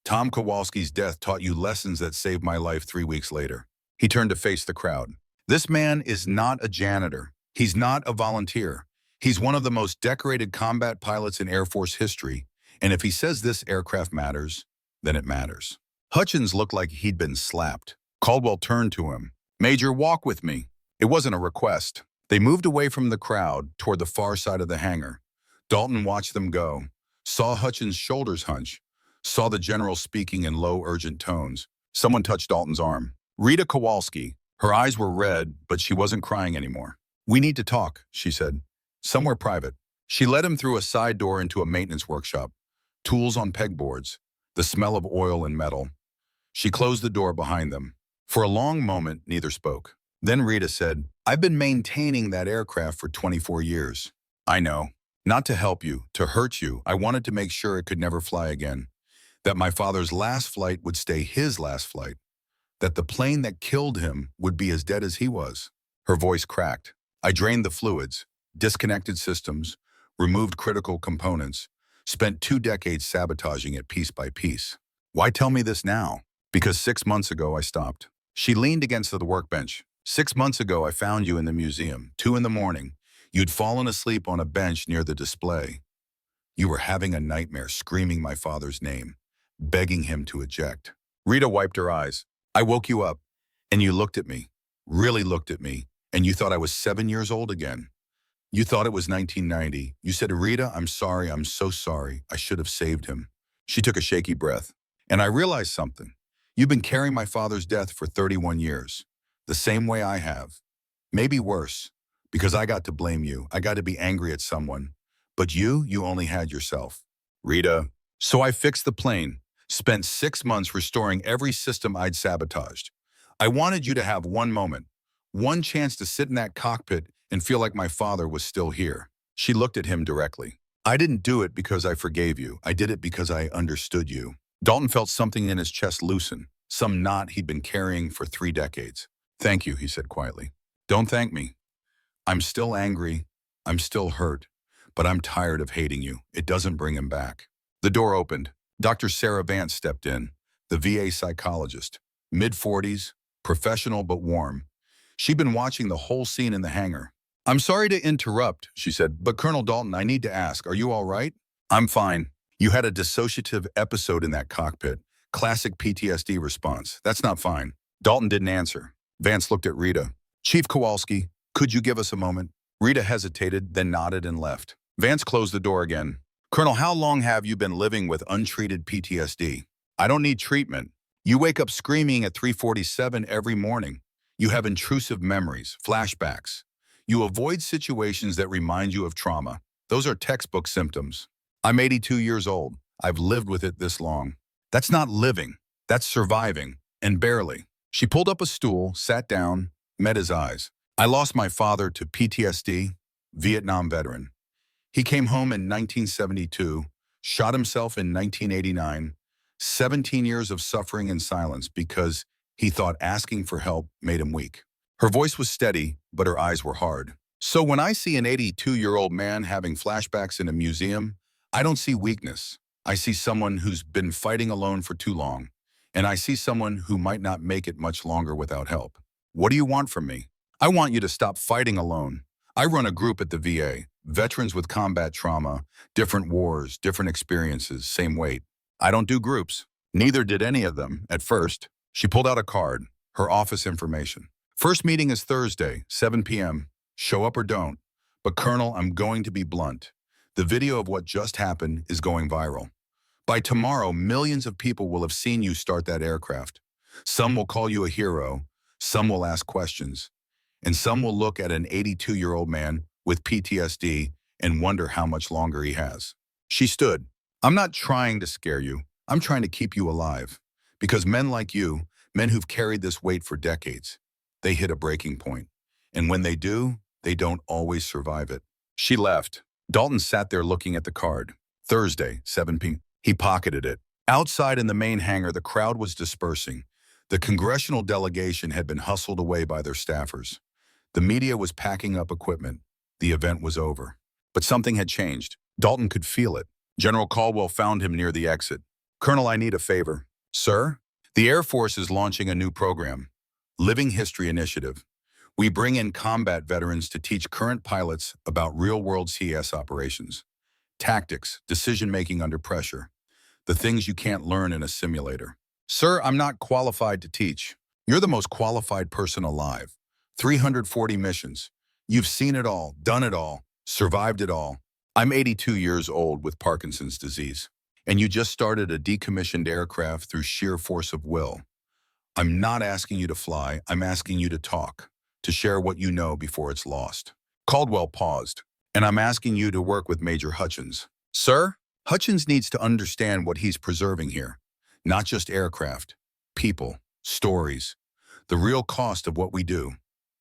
Tom Kowalski's death taught you lessons that saved my life 3 weeks later. He turned to face the crowd. This man is not a janitor. He's not a volunteer. He's one of the most decorated combat pilots in Air Force history, and if he says this aircraft matters, then it matters. Hutchins looked like he'd been slapped. Caldwell turned to him. Major, walk with me. It wasn't a request. They moved away from the crowd toward the far side of the hangar. Dalton watched them go, saw Hutchins' shoulders hunch, saw the general speaking in low, urgent tones. Someone touched Dalton's arm. Rita Kowalski. Her eyes were red, but she wasn't crying anymore. "We need to talk," she said. "Somewhere private." She led him through a side door into a maintenance workshop. Tools on pegboards, the smell of oil and metal. She closed the door behind them. For a long moment, neither spoke. Then Rita said, "I've been maintaining that aircraft for 24 years. I know. Not to help you, to hurt you. I wanted to make sure it could never fly again. That my father's last flight would stay his last flight. That the plane that killed him would be as dead as he was." Her voice cracked. "I drained the fluids, disconnected systems, removed critical components, spent 2 decades sabotaging it piece by piece. Why tell me this now? Because 6 months ago I stopped." She leaned against the workbench. "6 months ago I found you in the museum, 2 in the morning. You'd fallen asleep on a bench near the display. You were having a nightmare, screaming my father's name, begging him to eject." Rita wiped her eyes. "I woke you up, and you looked at me, really looked at me, and you thought I was 7 years old again. You thought it was 1990. You said, 'Rita, I'm sorry, I'm so sorry. I should have saved him.'" She took a shaky breath. "And I realized something. You've been carrying my father's death for 31 years, the same way I have. Maybe worse, because I got to blame you. I got to be angry at someone. But you only had yourself." "Rita." "So I fixed the plane, spent 6 months restoring every system I'd sabotaged. I wanted you to have one moment, one chance to sit in that cockpit and feel like my father was still here." She looked at him directly. "I didn't do it because I forgave you. I did it because I understood you." Dalton felt something in his chest loosen, some knot he'd been carrying for 3 decades. "Thank you," he said quietly. "Don't thank me. I'm still angry. I'm still hurt. But I'm tired of hating you. It doesn't bring him back." The door opened. Dr. Sarah Vance stepped in, the VA psychologist, mid-40s, professional but warm. She'd been watching the whole scene in the hangar. "I'm sorry to interrupt," she said, "but Colonel Dalton, I need to ask, are you all right?" "I'm fine. You had a dissociative episode in that cockpit. Classic PTSD response. That's not fine." Dalton didn't answer. Vance looked at Rita. "Chief Kowalski, could you give us a moment?" Rita hesitated, then nodded and left. Vance closed the door again. "Colonel, how long have you been living with untreated PTSD?" "I don't need treatment. You wake up screaming at 3:47 every morning. You have intrusive memories, flashbacks. You avoid situations that remind you of trauma. Those are textbook symptoms. I'm 82 years old. I've lived with it this long. That's not living. That's surviving. And barely." She pulled up a stool, sat down, met his eyes. "I lost my father to PTSD, Vietnam veteran. He came home in 1972, shot himself in 1989, 17 years of suffering in silence because he thought asking for help made him weak." Her voice was steady, but her eyes were hard. "So when I see an 82-year-old man having flashbacks in a museum, I don't see weakness. I see someone who's been fighting alone for too long, and I see someone who might not make it much longer without help. What do you want from me?" "I want you to stop fighting alone. I run a group at the VA, veterans with combat trauma, different wars, different experiences, same weight. I don't do groups." Neither did any of them, at first. She pulled out a card, her office information. "First meeting is Thursday, 7 p.m. Show up or don't. But Colonel, I'm going to be blunt. The video of what just happened is going viral. By tomorrow, millions of people will have seen you start that aircraft. Some will call you a hero, some will ask questions, and some will look at an 82-year-old man with PTSD and wonder how much longer he has." She stood. "I'm not trying to scare you. I'm trying to keep you alive. Because men like you, men who've carried this weight for decades, they hit a breaking point. And when they do, they don't always survive it." She left. Dalton sat there looking at the card. Thursday, 7 p.m. He pocketed it. Outside in the main hangar, the crowd was dispersing. The congressional delegation had been hustled away by their staffers. The media was packing up equipment. The event was over. But something had changed. Dalton could feel it. General Caldwell found him near the exit. "Colonel, I need a favor." "Sir?" "The Air Force is launching a new program, Living History Initiative. We bring in combat veterans to teach current pilots about real-world CS operations, tactics, decision-making under pressure, the things you can't learn in a simulator." "Sir, I'm not qualified to teach." "You're the most qualified person alive. 340 missions. You've seen it all, done it all, survived it all. I'm 82 years old with Parkinson's disease, and you just started a decommissioned aircraft through sheer force of will. I'm not asking you to fly, I'm asking you to talk, to share what you know before it's lost. Caldwell paused, and I'm asking you to work with Major Hutchins. Sir, Hutchins needs to understand what he's preserving here. Not just aircraft, people, stories, the real cost of what we do.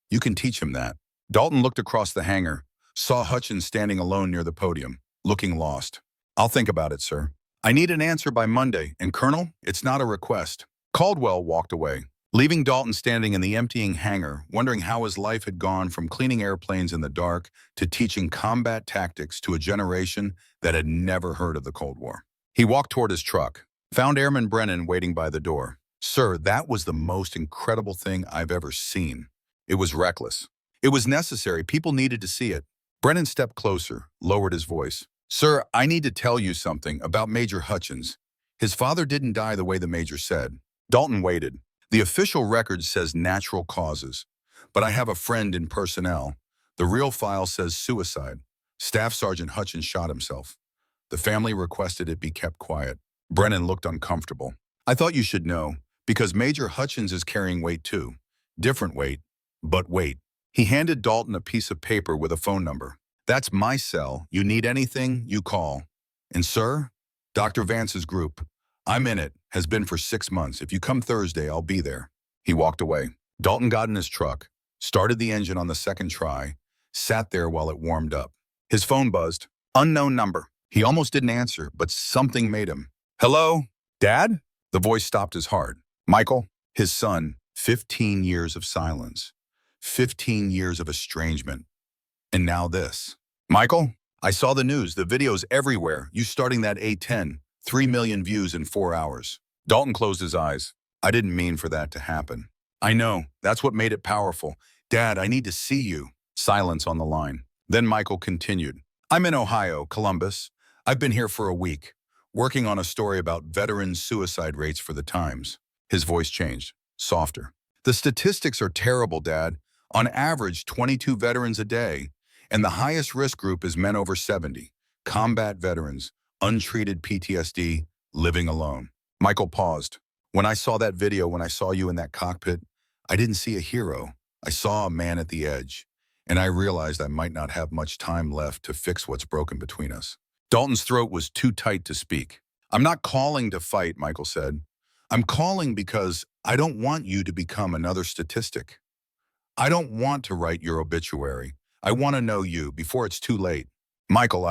You can teach him that. Dalton looked across the hangar, saw Hutchins standing alone near the podium, looking lost. I'll think about it, sir. I need an answer by Monday, and Colonel, it's not a request. Caldwell walked away, leaving Dalton standing in the emptying hangar, wondering how his life had gone from cleaning airplanes in the dark to teaching combat tactics to a generation that had never heard of the Cold War. He walked toward his truck, found Airman Brennan waiting by the door. Sir, that was the most incredible thing I've ever seen. It was reckless. It was necessary. People needed to see it. Brennan stepped closer, lowered his voice. Sir, I need to tell you something about Major Hutchins. His father didn't die the way the Major said. Dalton waited. The official record says natural causes, but I have a friend in personnel. The real file says suicide. Staff Sergeant Hutchins shot himself. The family requested it be kept quiet. Brennan looked uncomfortable. I thought you should know, because Major Hutchins is carrying weight too. Different weight, but weight. He handed Dalton a piece of paper with a phone number. That's my cell. You need anything, you call. And sir, Dr. Vance's group. I'm in it, has been for 6 months. If you come Thursday, I'll be there. He walked away. Dalton got in his truck, started the engine on the second try, sat there while it warmed up. His phone buzzed. Unknown number. He almost didn't answer, but something made him. Hello? Dad? The voice stopped his heart. Michael? His son. 15 years of silence. 15 years of estrangement. And now this. Michael? I saw the news, the videos everywhere. You starting that A-10. 3 million views in 4 hours. Dalton closed his eyes. I didn't mean for that to happen. I know. That's what made it powerful. Dad, I need to see you. Silence on the line. Then Michael continued. I'm in Ohio, Columbus. I've been here for a week, working on a story about veteran suicide rates for the Times. His voice changed, softer. The statistics are terrible, Dad. On average, 22 veterans a day. And the highest risk group is men over 70. Combat veterans. Untreated PTSD, living alone. Michael paused. When I saw that video, when I saw you in that cockpit, I didn't see a hero. I saw a man at the edge, and I realized I might not have much time left to fix what's broken between us. Dalton's throat was too tight to speak. I'm not calling to fight, Michael said. I'm calling because I don't want you to become another statistic. I don't want to write your obituary. I want to know you before it's too late. Michael,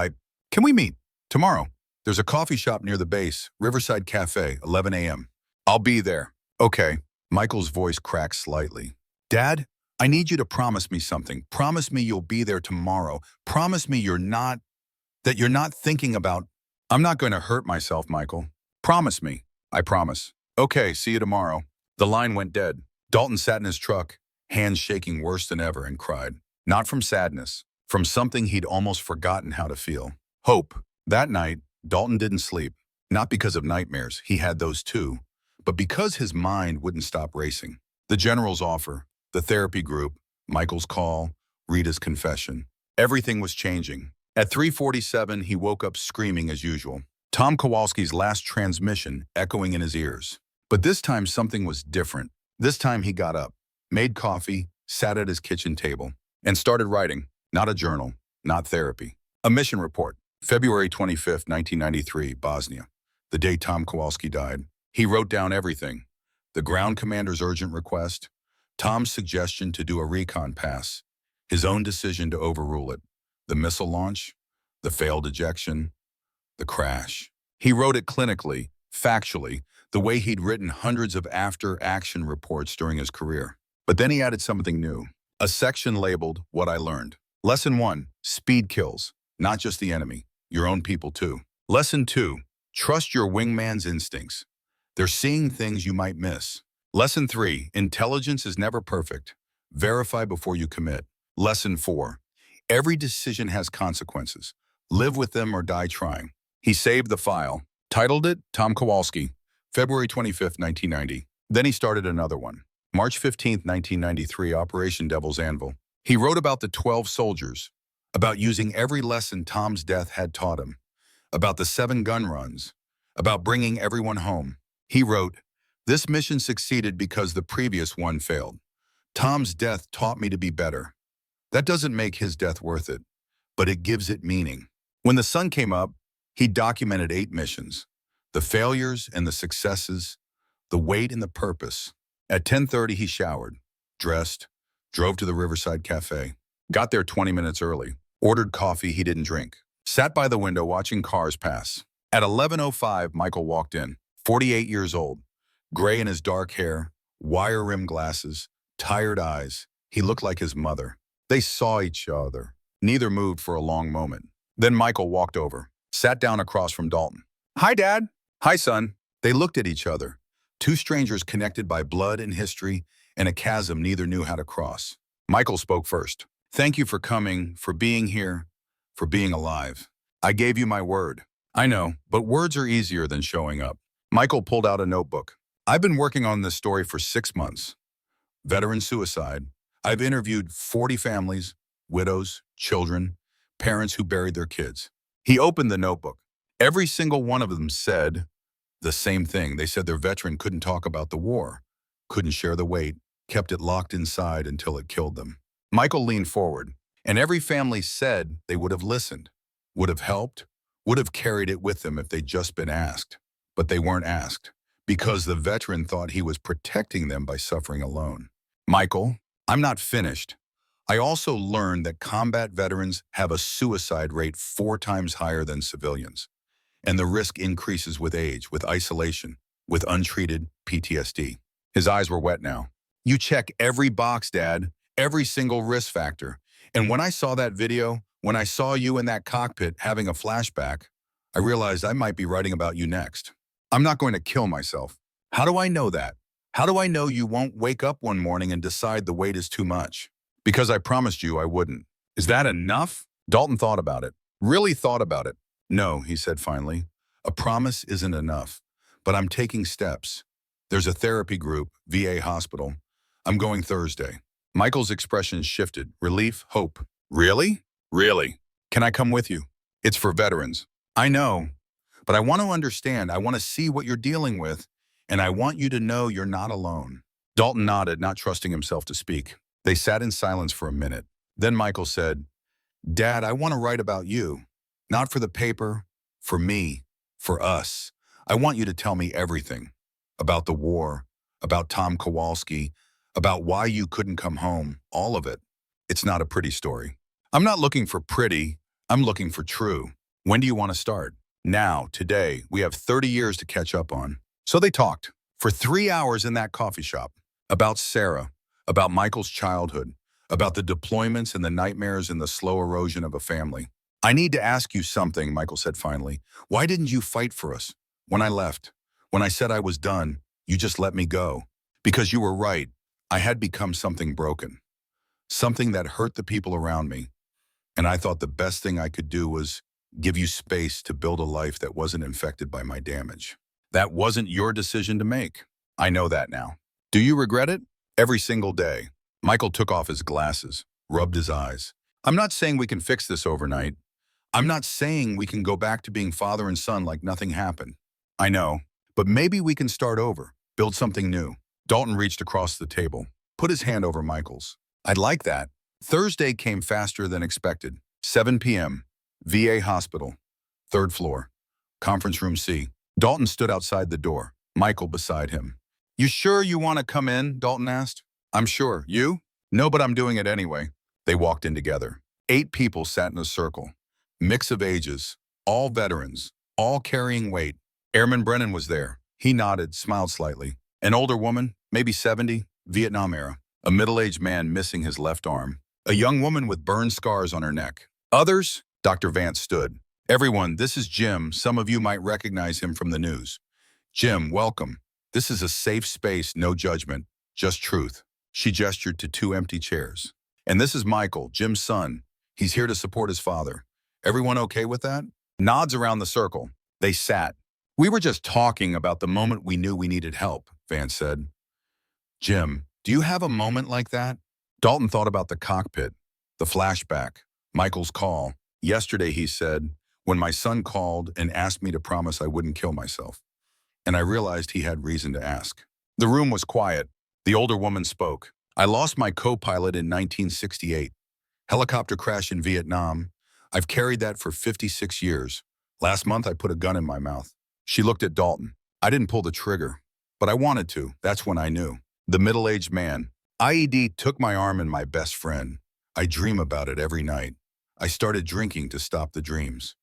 can we meet? Tomorrow. There's a coffee shop near the base, Riverside Cafe, 11 a.m. I'll be there. Okay. Michael's voice cracked slightly. Dad, I need you to promise me something. Promise me you'll be there tomorrow. Promise me that you're not thinking about, I'm not going to hurt myself, Michael. Promise me. I promise. Okay, see you tomorrow. The line went dead. Dalton sat in his truck, hands shaking worse than ever, and cried. Not from sadness, from something he'd almost forgotten how to feel. Hope. That night, Dalton didn't sleep, not because of nightmares, he had those too, but because his mind wouldn't stop racing. The general's offer, the therapy group, Michael's call, Rita's confession. Everything was changing. At 3:47, he woke up screaming as usual. Tom Kowalski's last transmission echoing in his ears. But this time something was different. This time he got up, made coffee, sat at his kitchen table, and started writing. Not a journal, not therapy. A mission report. February 25th, 1993, Bosnia, the day Tom Kowalski died. He wrote down everything. The ground commander's urgent request, Tom's suggestion to do a recon pass, his own decision to overrule it, the missile launch, the failed ejection, the crash. He wrote it clinically, factually, the way he'd written hundreds of after-action reports during his career. But then he added something new, a section labeled What I Learned. Lesson 1, speed kills, not just the enemy. Your own people too. Lesson 2, trust your wingman's instincts. They're seeing things you might miss. Lesson 3, intelligence is never perfect. Verify before you commit. Lesson 4, every decision has consequences. Live with them or die trying. He saved the file, titled it Tom Kowalski, February 25th, 1990. Then he started another one. March 15th, 1993, Operation Devil's Anvil. He wrote about the 12 soldiers, about using every lesson Tom's death had taught him, about the 7 gun runs, about bringing everyone home. He wrote, "This mission succeeded because the previous one failed. Tom's death taught me to be better. That doesn't make his death worth it, but it gives it meaning." When the sun came up, he documented 8 missions, the failures and the successes, the weight and the purpose. At 10:30, he showered, dressed, drove to the Riverside Cafe, got there 20 minutes early, ordered coffee he didn't drink, sat by the window watching cars pass. At 11:05, Michael walked in, 48 years old, gray in his dark hair, wire-rimmed glasses, tired eyes. He looked like his mother. They saw each other. Neither moved for a long moment. Then Michael walked over, sat down across from Dalton. "Hi, Dad." "Hi, son." They looked at each other, 2 strangers connected by blood and history and a chasm neither knew how to cross. Michael spoke first. "Thank you for coming, for being here, for being alive. I gave you my word." "I know, but words are easier than showing up." Michael pulled out a notebook. "I've been working on this story for 6 months. Veteran suicide. I've interviewed 40 families, widows, children, parents who buried their kids." He opened the notebook. Every single one of them said the same thing. They said their veteran couldn't talk about the war, couldn't share the weight, kept it locked inside until it killed them. Michael leaned forward, and every family said they would have listened, would have helped, would have carried it with them if they'd just been asked. But they weren't asked, because the veteran thought he was protecting them by suffering alone. "Michael, I'm not finished. I also learned that combat veterans have a suicide rate 4 times higher than civilians. And the risk increases with age, with isolation, with untreated PTSD. His eyes were wet now. "You check every box, Dad, every single risk factor. And when I saw that video, when I saw you in that cockpit having a flashback, I realized I might be writing about you next. I'm not going to kill myself. How do I know that? How do I know you won't wake up one morning and decide the weight is too much? Because I promised you I wouldn't." "Is that enough?" Dalton thought about it, really thought about it. "No," he said finally. "A promise isn't enough, but I'm taking steps. There's a therapy group, VA hospital. I'm going Thursday." Michael's expression shifted, relief, hope. "Really? Really? Can I come with you? It's for veterans." "I know, but I want to understand. I want to see what you're dealing with, and I want you to know you're not alone." Dalton nodded, not trusting himself to speak. They sat in silence for a minute. Then Michael said, "Dad, I want to write about you. Not for the paper, for me, for us. I want you to tell me everything. About the war, about Tom Kowalski, about why you couldn't come home, all of it. It's not a pretty story." "I'm not looking for pretty, I'm looking for true. When do you want to start?" "Now, today. We have 30 years to catch up on." So they talked for 3 hours in that coffee shop about Sarah, about Michael's childhood, about the deployments and the nightmares and the slow erosion of a family. "I need to ask you something," Michael said finally. "Why didn't you fight for us? When I left, when I said I was done, you just let me go. Because you were right. I had become something broken, something that hurt the people around me. And I thought the best thing I could do was give you space to build a life that wasn't infected by my damage. That wasn't your decision to make. I know that now. Do you regret it?" "Every single day." Michael took off his glasses, rubbed his eyes. "I'm not saying we can fix this overnight. I'm not saying we can go back to being father and son like nothing happened. I know, but maybe we can start over, build something new." Dalton reached across the table, put his hand over Michael's. "I'd like that." Thursday came faster than expected. 7 p.m., VA hospital, 3rd floor, conference room C. Dalton stood outside the door, Michael beside him. "You sure you want to come in?" Dalton asked. "I'm sure. You?" "No, but I'm doing it anyway." They walked in together. 8 people sat in a circle. Mix of ages, all veterans, all carrying weight. Airman Brennan was there. He nodded, smiled slightly. An older woman, maybe 70, Vietnam era. A middle-aged man missing his left arm. A young woman with burn scars on her neck. Others? Dr. Vance stood. "Everyone, this is Jim. Some of you might recognize him from the news." "Jim, welcome. This is a safe space, no judgment, just truth." She gestured to 2 empty chairs. "And this is Michael, Jim's son. He's here to support his father. Everyone okay with that?" Nods around the circle. They sat. "We were just talking about the moment we knew we needed help," Vance said. "Jim, do you have a moment like that? Dalton thought about the cockpit, the flashback, Michael's call. Yesterday, he said, when my son called and asked me to promise I wouldn't kill myself. And I realized he had reason to ask. The room was quiet. The older woman spoke. I lost my co-pilot in 1968. Helicopter crash in Vietnam. I've carried that for 56 years. Last month, I put a gun in my mouth. She looked at Dalton. I didn't pull the trigger, but I wanted to. That's when I knew. The middle-aged man. IED took my arm and my best friend. I dream about it every night. I started drinking to stop the dreams.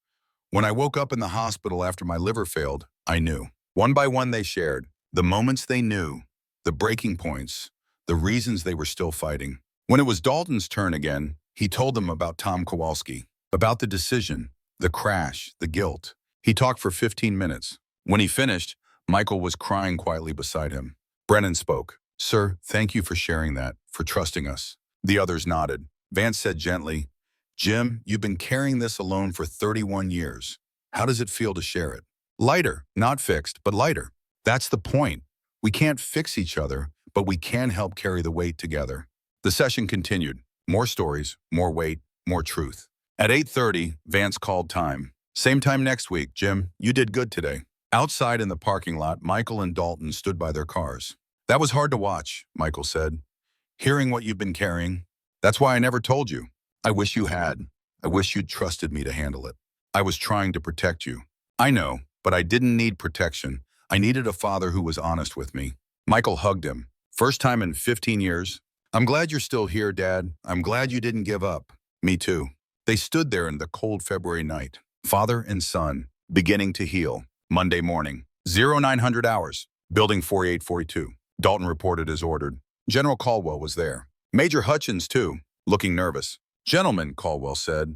When I woke up in the hospital after my liver failed, I knew. One by one they shared. The moments they knew. The breaking points. The reasons they were still fighting. When it was Dalton's turn again, he told them about Tom Kowalski. About the decision. The crash. The guilt. He talked for 15 minutes. When he finished, Michael was crying quietly beside him. Brennan spoke. Sir, thank you for sharing that, for trusting us. The others nodded. Vance said gently, Jim, you've been carrying this alone for 31 years. How does it feel to share it? Lighter, not fixed, but lighter. That's the point. We can't fix each other, but we can help carry the weight together. The session continued. More stories, more weight, more truth. At 8:30, Vance called time. Same time next week, Jim. You did good today. Outside in the parking lot, Michael and Dalton stood by their cars. That was hard to watch, Michael said. Hearing what you've been carrying. That's why I never told you. I wish you had. I wish you'd trusted me to handle it. I was trying to protect you. I know, but I didn't need protection. I needed a father who was honest with me. Michael hugged him. First time in 15 years. I'm glad you're still here, Dad. I'm glad you didn't give up. Me too. They stood there in the cold February night. Father and son, beginning to heal. Monday morning. 0900 hours. Building 4842. Dalton reported as ordered. General Caldwell was there. Major Hutchins, too, looking nervous. Gentlemen, Caldwell said,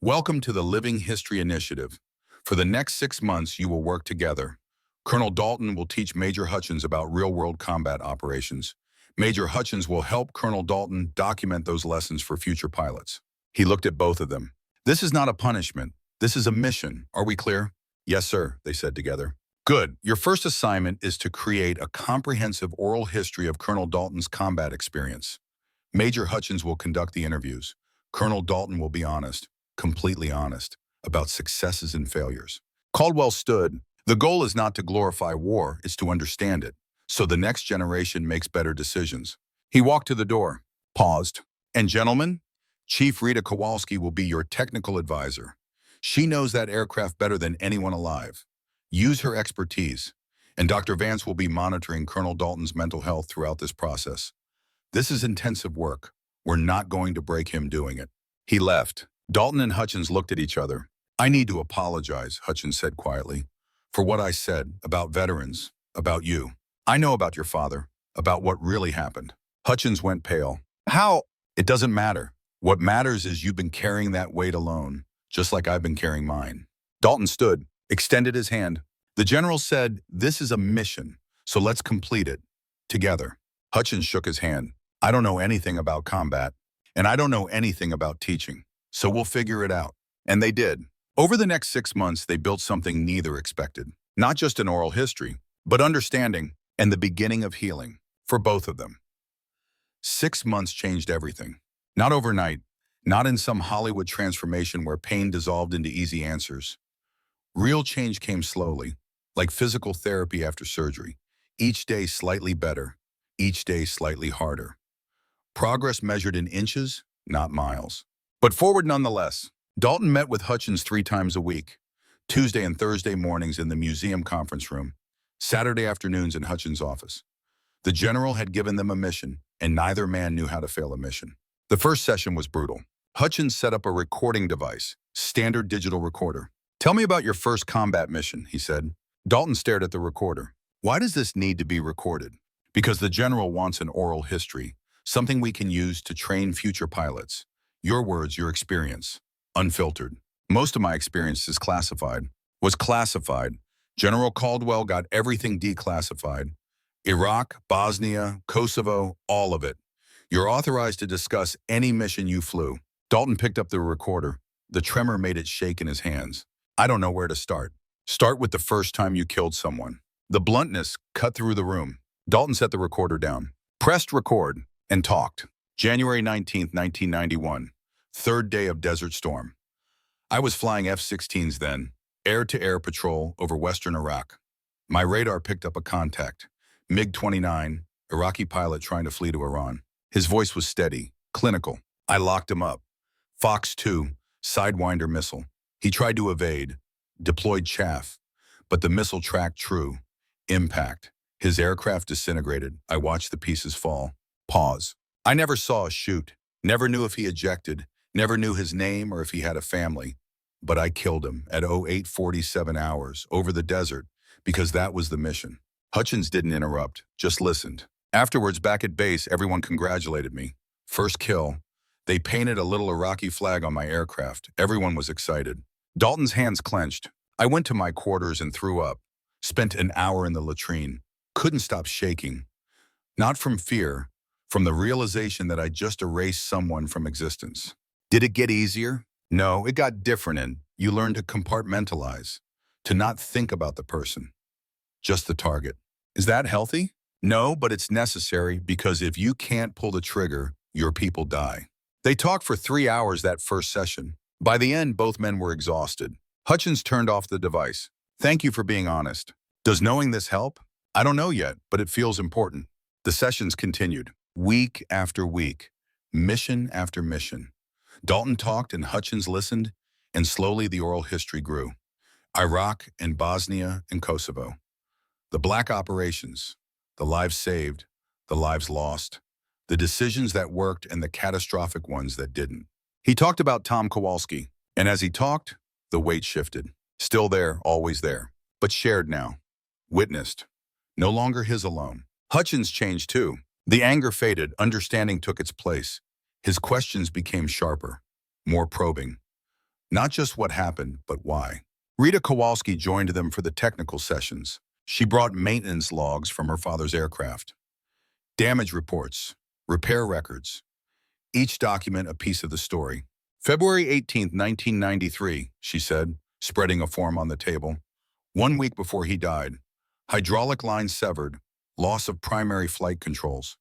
welcome to the Living History Initiative. For the next 6 months, you will work together. Colonel Dalton will teach Major Hutchins about real-world combat operations. Major Hutchins will help Colonel Dalton document those lessons for future pilots. He looked at both of them. This is not a punishment. This is a mission. Are we clear? Yes, sir, they said together. Good. Your first assignment is to create a comprehensive oral history of Colonel Dalton's combat experience. Major Hutchins will conduct the interviews. Colonel Dalton will be honest, completely honest, about successes and failures. Caldwell stood. The goal is not to glorify war, it's to understand it, so the next generation makes better decisions. He walked to the door, paused. And gentlemen, Chief Rita Kowalski will be your technical advisor. She knows that aircraft better than anyone alive. Use her expertise. And Dr. Vance will be monitoring Colonel Dalton's mental health throughout this process. This is intensive work. We're not going to break him doing it. He left. Dalton and Hutchins looked at each other. I need to apologize, Hutchins said quietly, for what I said about veterans, about you. I know about your father, about what really happened. Hutchins went pale. How? It doesn't matter. What matters is you've been carrying that weight alone, just like I've been carrying mine. Dalton stood, extended his hand. The general said, this is a mission, so let's complete it, together. Hutchins shook his hand. I don't know anything about combat, and I don't know anything about teaching, so we'll figure it out. And they did. Over the next 6 months, they built something neither expected. Not just an oral history, but understanding and the beginning of healing for both of them. 6 months changed everything. Not overnight, not in some Hollywood transformation where pain dissolved into easy answers. Real change came slowly, like physical therapy after surgery. Each day slightly better, each day slightly harder. Progress measured in inches, not miles. But forward nonetheless. Dalton met with Hutchins 3 times a week, Tuesday and Thursday mornings in the museum conference room, Saturday afternoons in Hutchins' office. The general had given them a mission, and neither man knew how to fail a mission. The first session was brutal. Hutchins set up a recording device, standard digital recorder. Tell me about your first combat mission, he said. Dalton stared at the recorder. Why does this need to be recorded? Because the general wants an oral history, something we can use to train future pilots. Your words, your experience. Unfiltered. Most of my experience is classified. Was classified. General Caldwell got everything declassified. Iraq, Bosnia, Kosovo, all of it. You're authorized to discuss any mission you flew. Dalton picked up the recorder. The tremor made it shake in his hands. I don't know where to start. Start with the first time you killed someone. The bluntness cut through the room. Dalton set the recorder down, pressed record, and talked. January 19th, 1991, third day of Desert Storm. I was flying F-16s then, air-to-air patrol over western Iraq. My radar picked up a contact, MiG-29, Iraqi pilot trying to flee to Iran. His voice was steady, clinical. I locked him up. Fox 2, Sidewinder missile. He tried to evade, deployed chaff, but the missile tracked true. Impact. His aircraft disintegrated. I watched the pieces fall. Pause. I never saw a shoot, never knew if he ejected, never knew his name or if he had a family. But I killed him at 08:47 hours over the desert because that was the mission. Hutchins didn't interrupt, just listened. Afterwards, back at base, everyone congratulated me. First kill. They painted a little Iraqi flag on my aircraft. Everyone was excited. Dalton's hands clenched. I went to my quarters and threw up. Spent an hour in the latrine. Couldn't stop shaking. Not from fear, from the realization that I just erased someone from existence. Did it get easier? No, it got different, and you learn to compartmentalize, to not think about the person, just the target. Is that healthy? No, but it's necessary because if you can't pull the trigger, your people die. They talked for 3 hours that first session. By the end, both men were exhausted. Hutchins turned off the device. Thank you for being honest. Does knowing this help? I don't know yet, but it feels important. The sessions continued, week after week, mission after mission. Dalton talked and Hutchins listened, and slowly the oral history grew. Iraq and Bosnia and Kosovo. The black operations, the lives saved, the lives lost, the decisions that worked and the catastrophic ones that didn't. He talked about Tom Kowalski, and as he talked, the weight shifted. Still there, always there, but shared now. Witnessed. No longer his alone. Hutchins changed too. The anger faded, understanding took its place. His questions became sharper, more probing. Not just what happened, but why. Rita Kowalski joined them for the technical sessions. She brought maintenance logs from her father's aircraft. Damage reports, repair records. Each document a piece of the story. February 18th, 1993, she said, spreading a form on the table. 1 week before he died. Hydraulic line severed, loss of primary flight controls.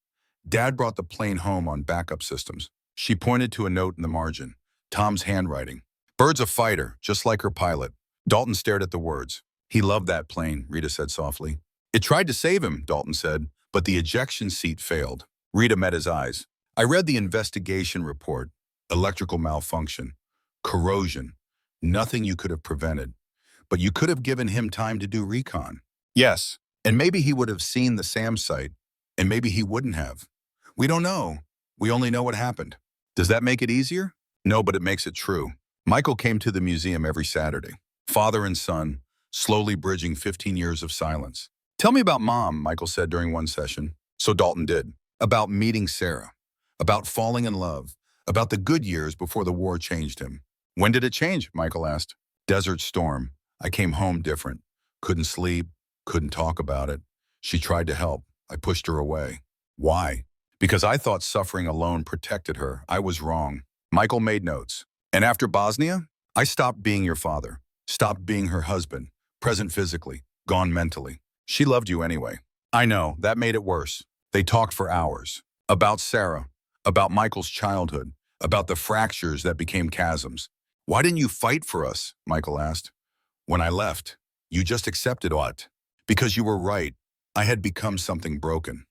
Dad brought the plane home on backup systems. She pointed to a note in the margin, Tom's handwriting. Bird's a fighter, just like her pilot. Dalton stared at the words. He loved that plane, Rita said softly. It tried to save him, Dalton said, but the ejection seat failed. Rita met his eyes. I read the investigation report. Electrical malfunction, corrosion, nothing you could have prevented. But you could have given him time to do recon. Yes, and maybe he would have seen the SAM site, and maybe he wouldn't have. We don't know. We only know what happened. Does that make it easier? No, but it makes it true. Michael came to the museum every Saturday. Father and son, slowly bridging 15 years of silence. Tell me about Mom, Michael said during one session. So Dalton did. About meeting Sarah. About falling in love. About the good years before the war changed him. When did it change? Michael asked. Desert Storm. I came home different. Couldn't sleep. Couldn't talk about it. She tried to help. I pushed her away. Why? Because I thought suffering alone protected her. I was wrong. Michael made notes. And after Bosnia, I stopped being your father. Stopped being her husband. Present physically. Gone mentally. She loved you anyway. I know. That made it worse. They talked for hours. About Sarah. About Michael's childhood. About the fractures that became chasms. Why didn't you fight for us? Michael asked. When I left, you just accepted what? Because you were right. I had become something broken.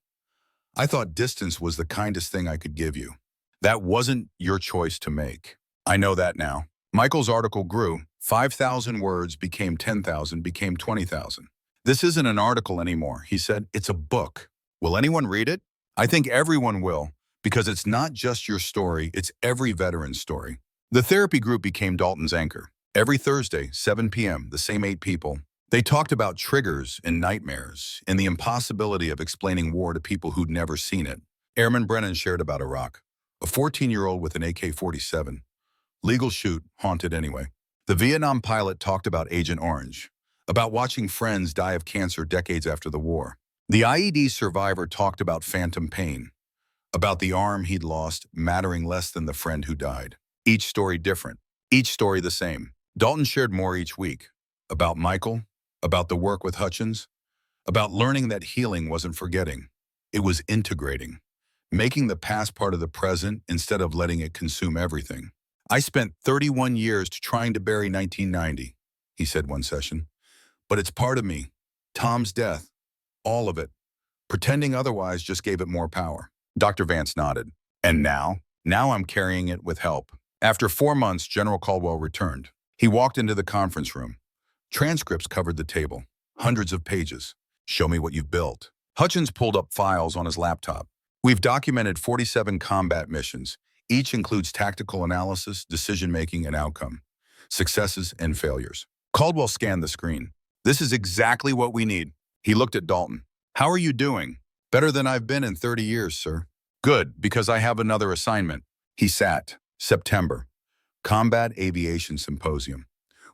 I thought distance was the kindest thing I could give you. That wasn't your choice to make. I know that now. Michael's article grew. 5,000 words became 10,000, became 20,000. This isn't an article anymore, he said. It's a book. Will anyone read it? I think everyone will, because it's not just your story, it's every veteran's story. The therapy group became Dalton's anchor. Every Thursday, 7 p.m., the same 8 people. They talked about triggers and nightmares and the impossibility of explaining war to people who'd never seen it. Airman Brennan shared about Iraq. A 14-year-old with an AK-47. Legal shoot, haunted anyway. The Vietnam pilot talked about Agent Orange, about watching friends die of cancer decades after the war. The IED survivor talked about phantom pain, about the arm he'd lost mattering less than the friend who died. Each story different, each story the same. Dalton shared more each week, about Michael, about the work with Hutchins, about learning that healing wasn't forgetting. It was integrating. making the past part of the present instead of letting it consume everything. I spent 31 years trying to bury 1990, he said one session. But it's part of me. Tom's death, all of it. Pretending otherwise just gave it more power. Dr. Vance nodded. And now? Now I'm carrying it with help. After 4 months, General Caldwell returned. He walked into the conference room. Transcripts covered the table. Hundreds of pages. Show me what you've built. Hutchins pulled up files on his laptop. We've documented 47 combat missions. Each includes tactical analysis, decision-making, and outcome. Successes and failures. Caldwell scanned the screen. This is exactly what we need. He looked at Dalton. How are you doing? Better than I've been in 30 years, sir. Good, because I have another assignment. He sat. September. Combat Aviation Symposium.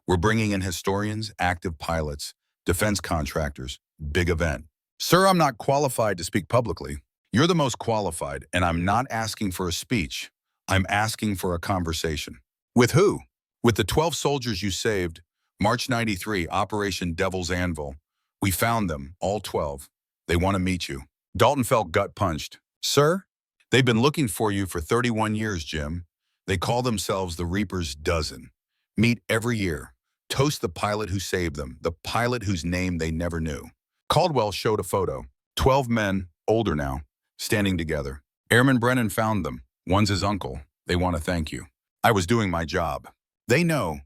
We're bringing in historians, active pilots, defense contractors. Big event. Sir, I'm not qualified to speak publicly. You're the most qualified, and I'm not asking for a speech. I'm asking for a conversation. With who? With the 12 soldiers you saved. March 93, Operation Devil's Anvil. We found them, all 12. They want to meet you. Dalton felt gut-punched. Sir? They've been looking for you for 31 years, Jim. They call themselves the Reaper's Dozen. Meet every year. Toast the pilot who saved them, the pilot whose name they never knew. Caldwell showed a photo. 12 men, older now, standing together. Airman Brennan found them. One's his uncle. They want to thank you. I was doing my job. They know.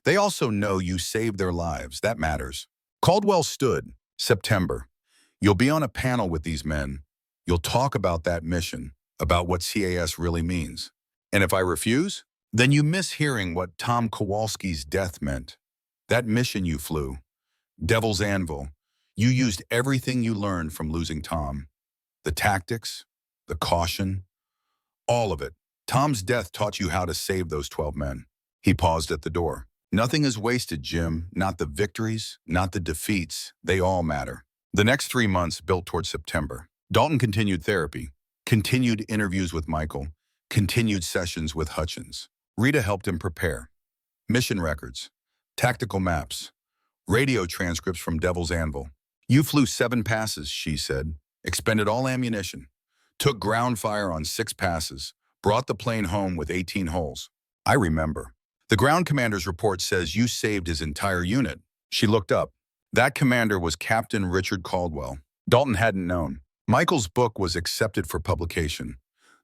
They also know you saved their lives. That matters. Caldwell stood. September. You'll be on a panel with these men. You'll talk about that mission, about what CAS really means. And if I refuse, then you miss hearing what Tom Kowalski's death meant. That mission you flew, Devil's Anvil, you used everything you learned from losing Tom. The tactics, the caution, all of it. Tom's death taught you how to save those 12 men. He paused at the door. Nothing is wasted, Jim. Not the victories, not the defeats. They all matter. The next 3 months built toward September. Dalton continued therapy, continued interviews with Michael, continued sessions with Hutchins. Rita helped him prepare. Mission records, tactical maps, radio transcripts from Devil's Anvil. You flew 7 passes, she said, expended all ammunition, took ground fire on 6 passes, brought the plane home with 18 holes. I remember. The ground commander's report says you saved his entire unit. She looked up. That commander was Captain Richard Caldwell. Dalton hadn't known. Michael's book was accepted for publication.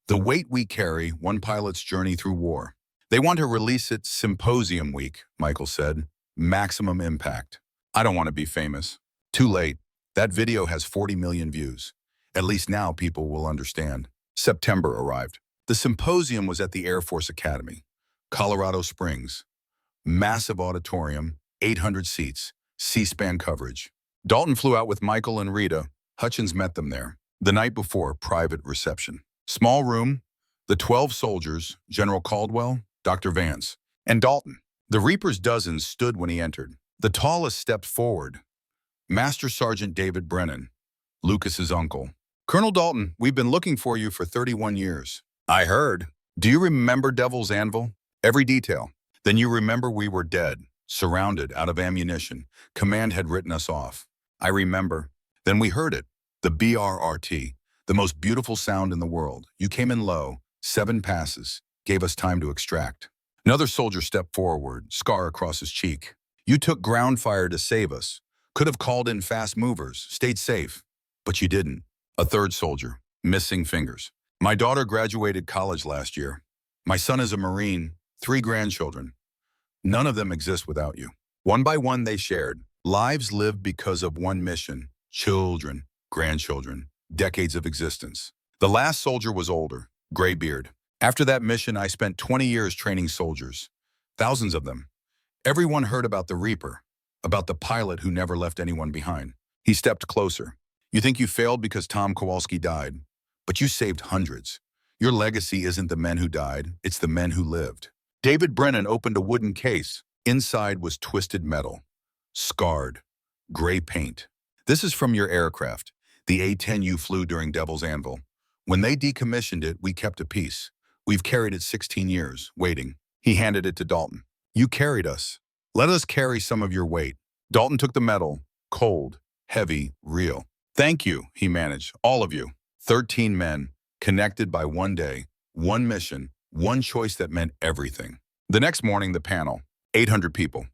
The Weight We Carry, One Pilot's Journey Through War. They want to release it Symposium Week, Michael said. Maximum impact. I don't want to be famous. Too late. That video has 40 million views. At least now people will understand. September arrived. The symposium was at the Air Force Academy, Colorado Springs. Massive auditorium, 800 seats, C-SPAN coverage. Dalton flew out with Michael and Rita. Hutchins met them there. The night before, private reception. Small room, the 12 soldiers, General Caldwell, Dr. Vance, and Dalton. The Reaper's Dozen stood when he entered. The tallest stepped forward. Master Sergeant David Brennan, Lucas's uncle. Colonel Dalton, we've been looking for you for 31 years. I heard. Do you remember Devil's Anvil? Every detail. Then you remember we were dead, surrounded, out of ammunition. Command had written us off. I remember. Then we heard it. The BRRT. The most beautiful sound in the world. You came in low, 7 passes, gave us time to extract. Another soldier stepped forward, scar across his cheek. You took ground fire to save us. Could have called in fast movers, stayed safe. But you didn't. A third soldier, missing fingers. My daughter graduated college last year. My son is a Marine, 3 grandchildren. None of them exist without you. One by one they shared. Lives lived because of one mission. Children, grandchildren, decades of existence. The last soldier was older, gray beard. After that mission, I spent 20 years training soldiers. Thousands of them. Everyone heard about the Reaper, about the pilot who never left anyone behind. He stepped closer. You think you failed because Tom Kowalski died, but you saved hundreds. Your legacy isn't the men who died, it's the men who lived. David Brennan opened a wooden case. Inside was twisted metal, scarred, gray paint. This is from your aircraft, the A-10 you flew during Devil's Anvil. When they decommissioned it, we kept a piece. We've carried it 16 years, waiting. He handed it to Dalton. You carried us. Let us carry some of your weight. Dalton took the metal, cold, heavy, real. Thank you, he managed, all of you. 13 men, connected by one day, one mission, one choice that meant everything. The next morning, the panel, 800 people,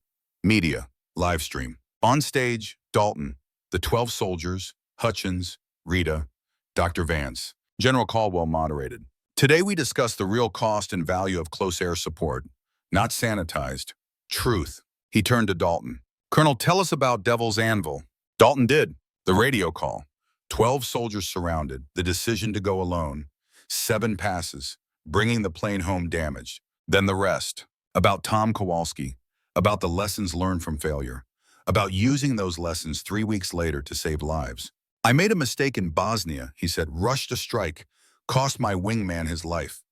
media, live stream. On stage, Dalton, the 12 soldiers, Hutchins, Rita, Dr. Vance. General Caldwell moderated. Today we discuss the real cost and value of close air support, not sanitized. Truth. He turned to Dalton. Colonel, tell us about Devil's Anvil. Dalton did. The radio call. 12 soldiers surrounded, the decision to go alone. 7 passes, bringing the plane home damaged. Then the rest. About Tom Kowalski, about the lessons learned from failure, about using those lessons 3 weeks later to save lives. I made a mistake in Bosnia, he said, rushed a strike, cost my wingman his life.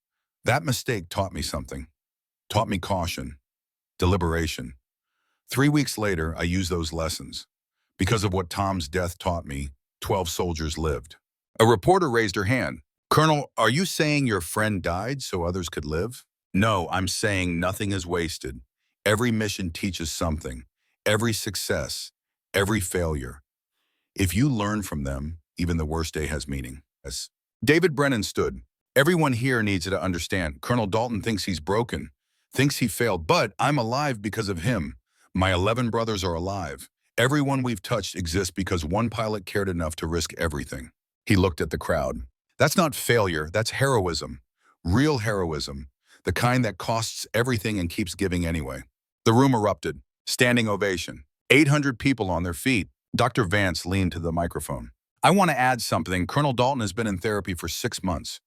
That mistake taught me something. Taught me caution, deliberation. 3 weeks later, I used those lessons. Because of what Tom's death taught me, 12 soldiers lived. A reporter raised her hand. Colonel, are you saying your friend died so others could live? No, I'm saying nothing is wasted. Every mission teaches something. Every success, every failure. If you learn from them, even the worst day has meaning. Yes. David Brennan stood. Everyone here needs to understand. Colonel Dalton thinks he's broken, thinks he failed, but I'm alive because of him. My 11 brothers are alive. Everyone we've touched exists because one pilot cared enough to risk everything. He looked at the crowd. That's not failure, that's heroism. Real heroism. The kind that costs everything and keeps giving anyway. The room erupted. Standing ovation. 800 people on their feet. Dr. Vance leaned to the microphone. I want to add something. Colonel Dalton has been in therapy for 6 months.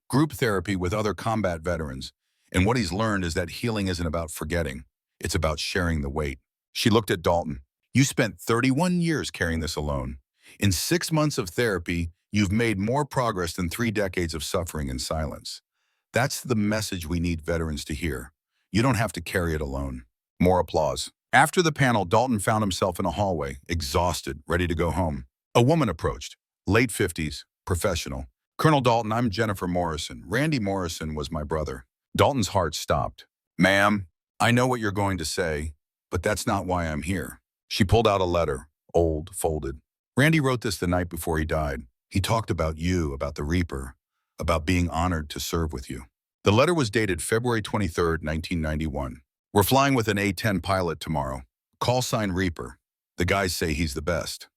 Group therapy with other combat veterans. And what he's learned is that healing isn't about forgetting. It's about sharing the weight. She looked at Dalton. You spent 31 years carrying this alone. In 6 months of therapy, you've made more progress than 3 decades of suffering in silence. That's the message we need veterans to hear. You don't have to carry it alone. More applause. After the panel, Dalton found himself in a hallway, exhausted, ready to go home. A woman approached, late 50s, professional. Colonel Dalton, I'm Jennifer Morrison. Randy Morrison was my brother. Dalton's heart stopped. Ma'am, I know what you're going to say, but that's not why I'm here. She pulled out a letter, old, folded. Randy wrote this the night before he died. He talked about you, about the Reaper, about being honored to serve with you. The letter was dated February 23rd, 1991. We're flying with an A-10 pilot tomorrow. Call sign Reaper. The guys say he's the best.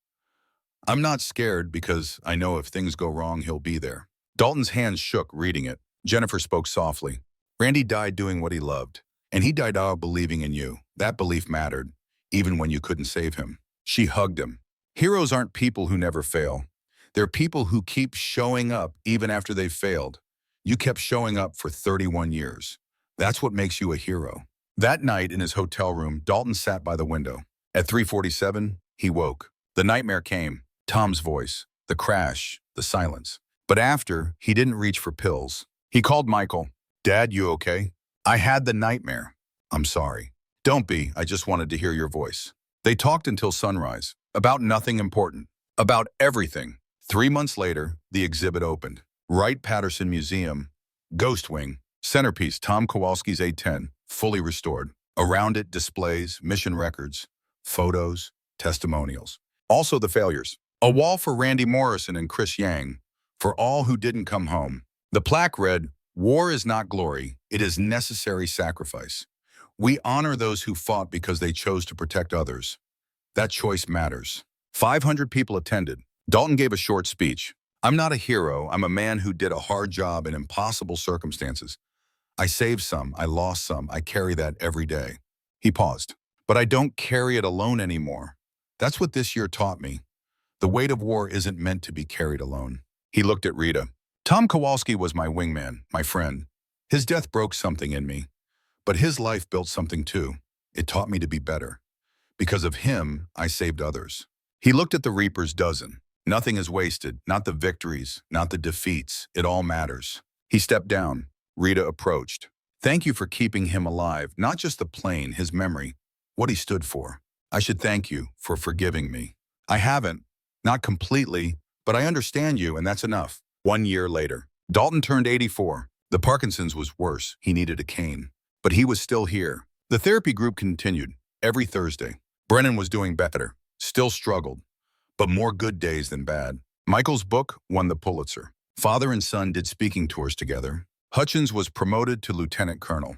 I'm not scared because I know if things go wrong, he'll be there. Dalton's hands shook reading it. Jennifer spoke softly. Randy died doing what he loved, and he died out believing in you. That belief mattered, even when you couldn't save him. She hugged him. Heroes aren't people who never fail. They're people who keep showing up even after they've failed. You kept showing up for 31 years. That's what makes you a hero. That night in his hotel room, Dalton sat by the window. At 3:47, he woke. The nightmare came. Tom's voice, the crash, the silence. But after, he didn't reach for pills. He called Michael. Dad, you okay? I had the nightmare. I'm sorry. Don't be, I just wanted to hear your voice. They talked until sunrise, about nothing important, about everything. 3 months later, the exhibit opened. Wright-Patterson Museum, Ghost Wing, centerpiece Tom Kowalski's A-10, fully restored. Around it, displays, mission records, photos, testimonials. Also the failures. A wall for Randy Morrison and Chris Yang, for all who didn't come home. The plaque read, "War is not glory, it is necessary sacrifice. We honor those who fought because they chose to protect others. That choice matters." 500 people attended. Dalton gave a short speech. I'm not a hero, I'm a man who did a hard job in impossible circumstances. I saved some, I lost some, I carry that every day. He paused. But I don't carry it alone anymore. That's what this year taught me. The weight of war isn't meant to be carried alone. He looked at Rita. Tom Kowalski was my wingman, my friend. His death broke something in me. But his life built something too. It taught me to be better. Because of him, I saved others. He looked at the Reaper's dozen. Nothing is wasted, not the victories, not the defeats. It all matters. He stepped down. Rita approached. Thank you for keeping him alive, not just the plane, his memory, what he stood for. I should thank you for forgiving me. I haven't, not completely, but I understand you, and that's enough. 1 year later, Dalton turned 84. The Parkinson's was worse. He needed a cane. But he was still here. The therapy group continued every Thursday. Brennan was doing better, still struggled, but more good days than bad. Michael's book won the Pulitzer. Father and son did speaking tours together. Hutchins was promoted to lieutenant colonel,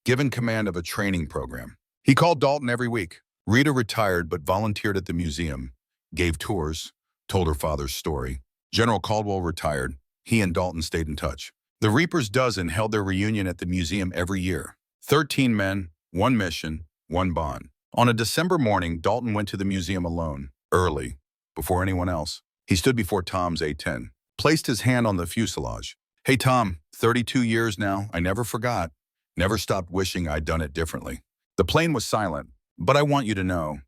given command of a training program. He called Dalton every week. Rita retired but volunteered at the museum, gave tours, told her father's story. General Caldwell retired. He and Dalton stayed in touch. The Reaper's Dozen held their reunion at the museum every year. 13 men, one mission, one bond. On a December morning, Dalton went to the museum alone, early, before anyone else. He stood before Tom's A-10, placed his hand on the fuselage. Hey, Tom, 32 years now. I never forgot. Never stopped wishing I'd done it differently. The plane was silent, but I want you to know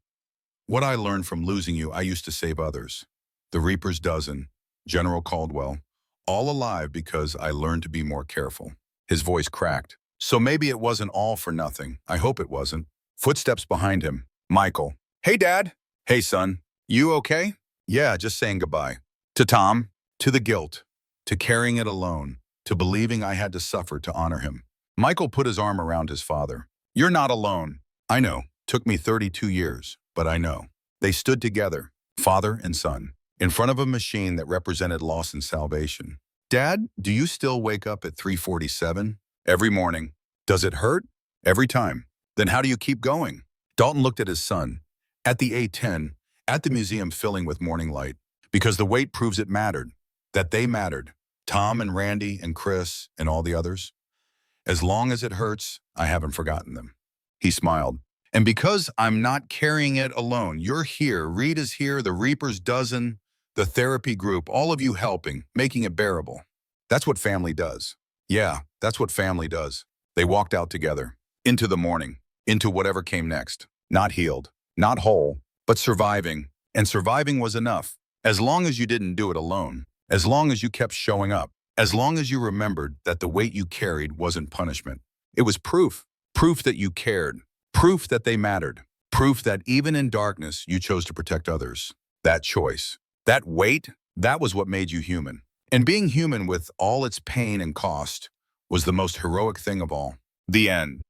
what I learned from losing you. I used to save others. The Reaper's Dozen, General Caldwell, all alive because I learned to be more careful. His voice cracked. So maybe it wasn't all for nothing. I hope it wasn't. Footsteps behind him. Michael. Hey, Dad. Hey, son. You okay? Yeah, just saying goodbye. To Tom, to the guilt, to carrying it alone, to believing I had to suffer to honor him. Michael put his arm around his father. You're not alone. I know. Took me 32 years, but I know. They stood together, father and son, in front of a machine that represented loss and salvation. Dad, do you still wake up at 3:47? Every morning. Does it hurt? Every time. Then how do you keep going? Dalton looked at his son, at the A-10, at the museum filling with morning light, because the weight proves it mattered, that they mattered, Tom and Randy and Chris and all the others. As long as it hurts, I haven't forgotten them. He smiled. And because I'm not carrying it alone, you're here, Rita's here, the Reaper's Dozen, the therapy group, all of you helping, making it bearable. That's what family does. Yeah, that's what family does. They walked out together, into the morning, into whatever came next. Not healed, not whole, but surviving. And surviving was enough. As long as you didn't do it alone, as long as you kept showing up, as long as you remembered that the weight you carried wasn't punishment. It was proof. Proof that you cared. Proof that they mattered. Proof that even in darkness, you chose to protect others. That choice, that weight, that was what made you human. And being human with all its pain and cost was the most heroic thing of all. The end.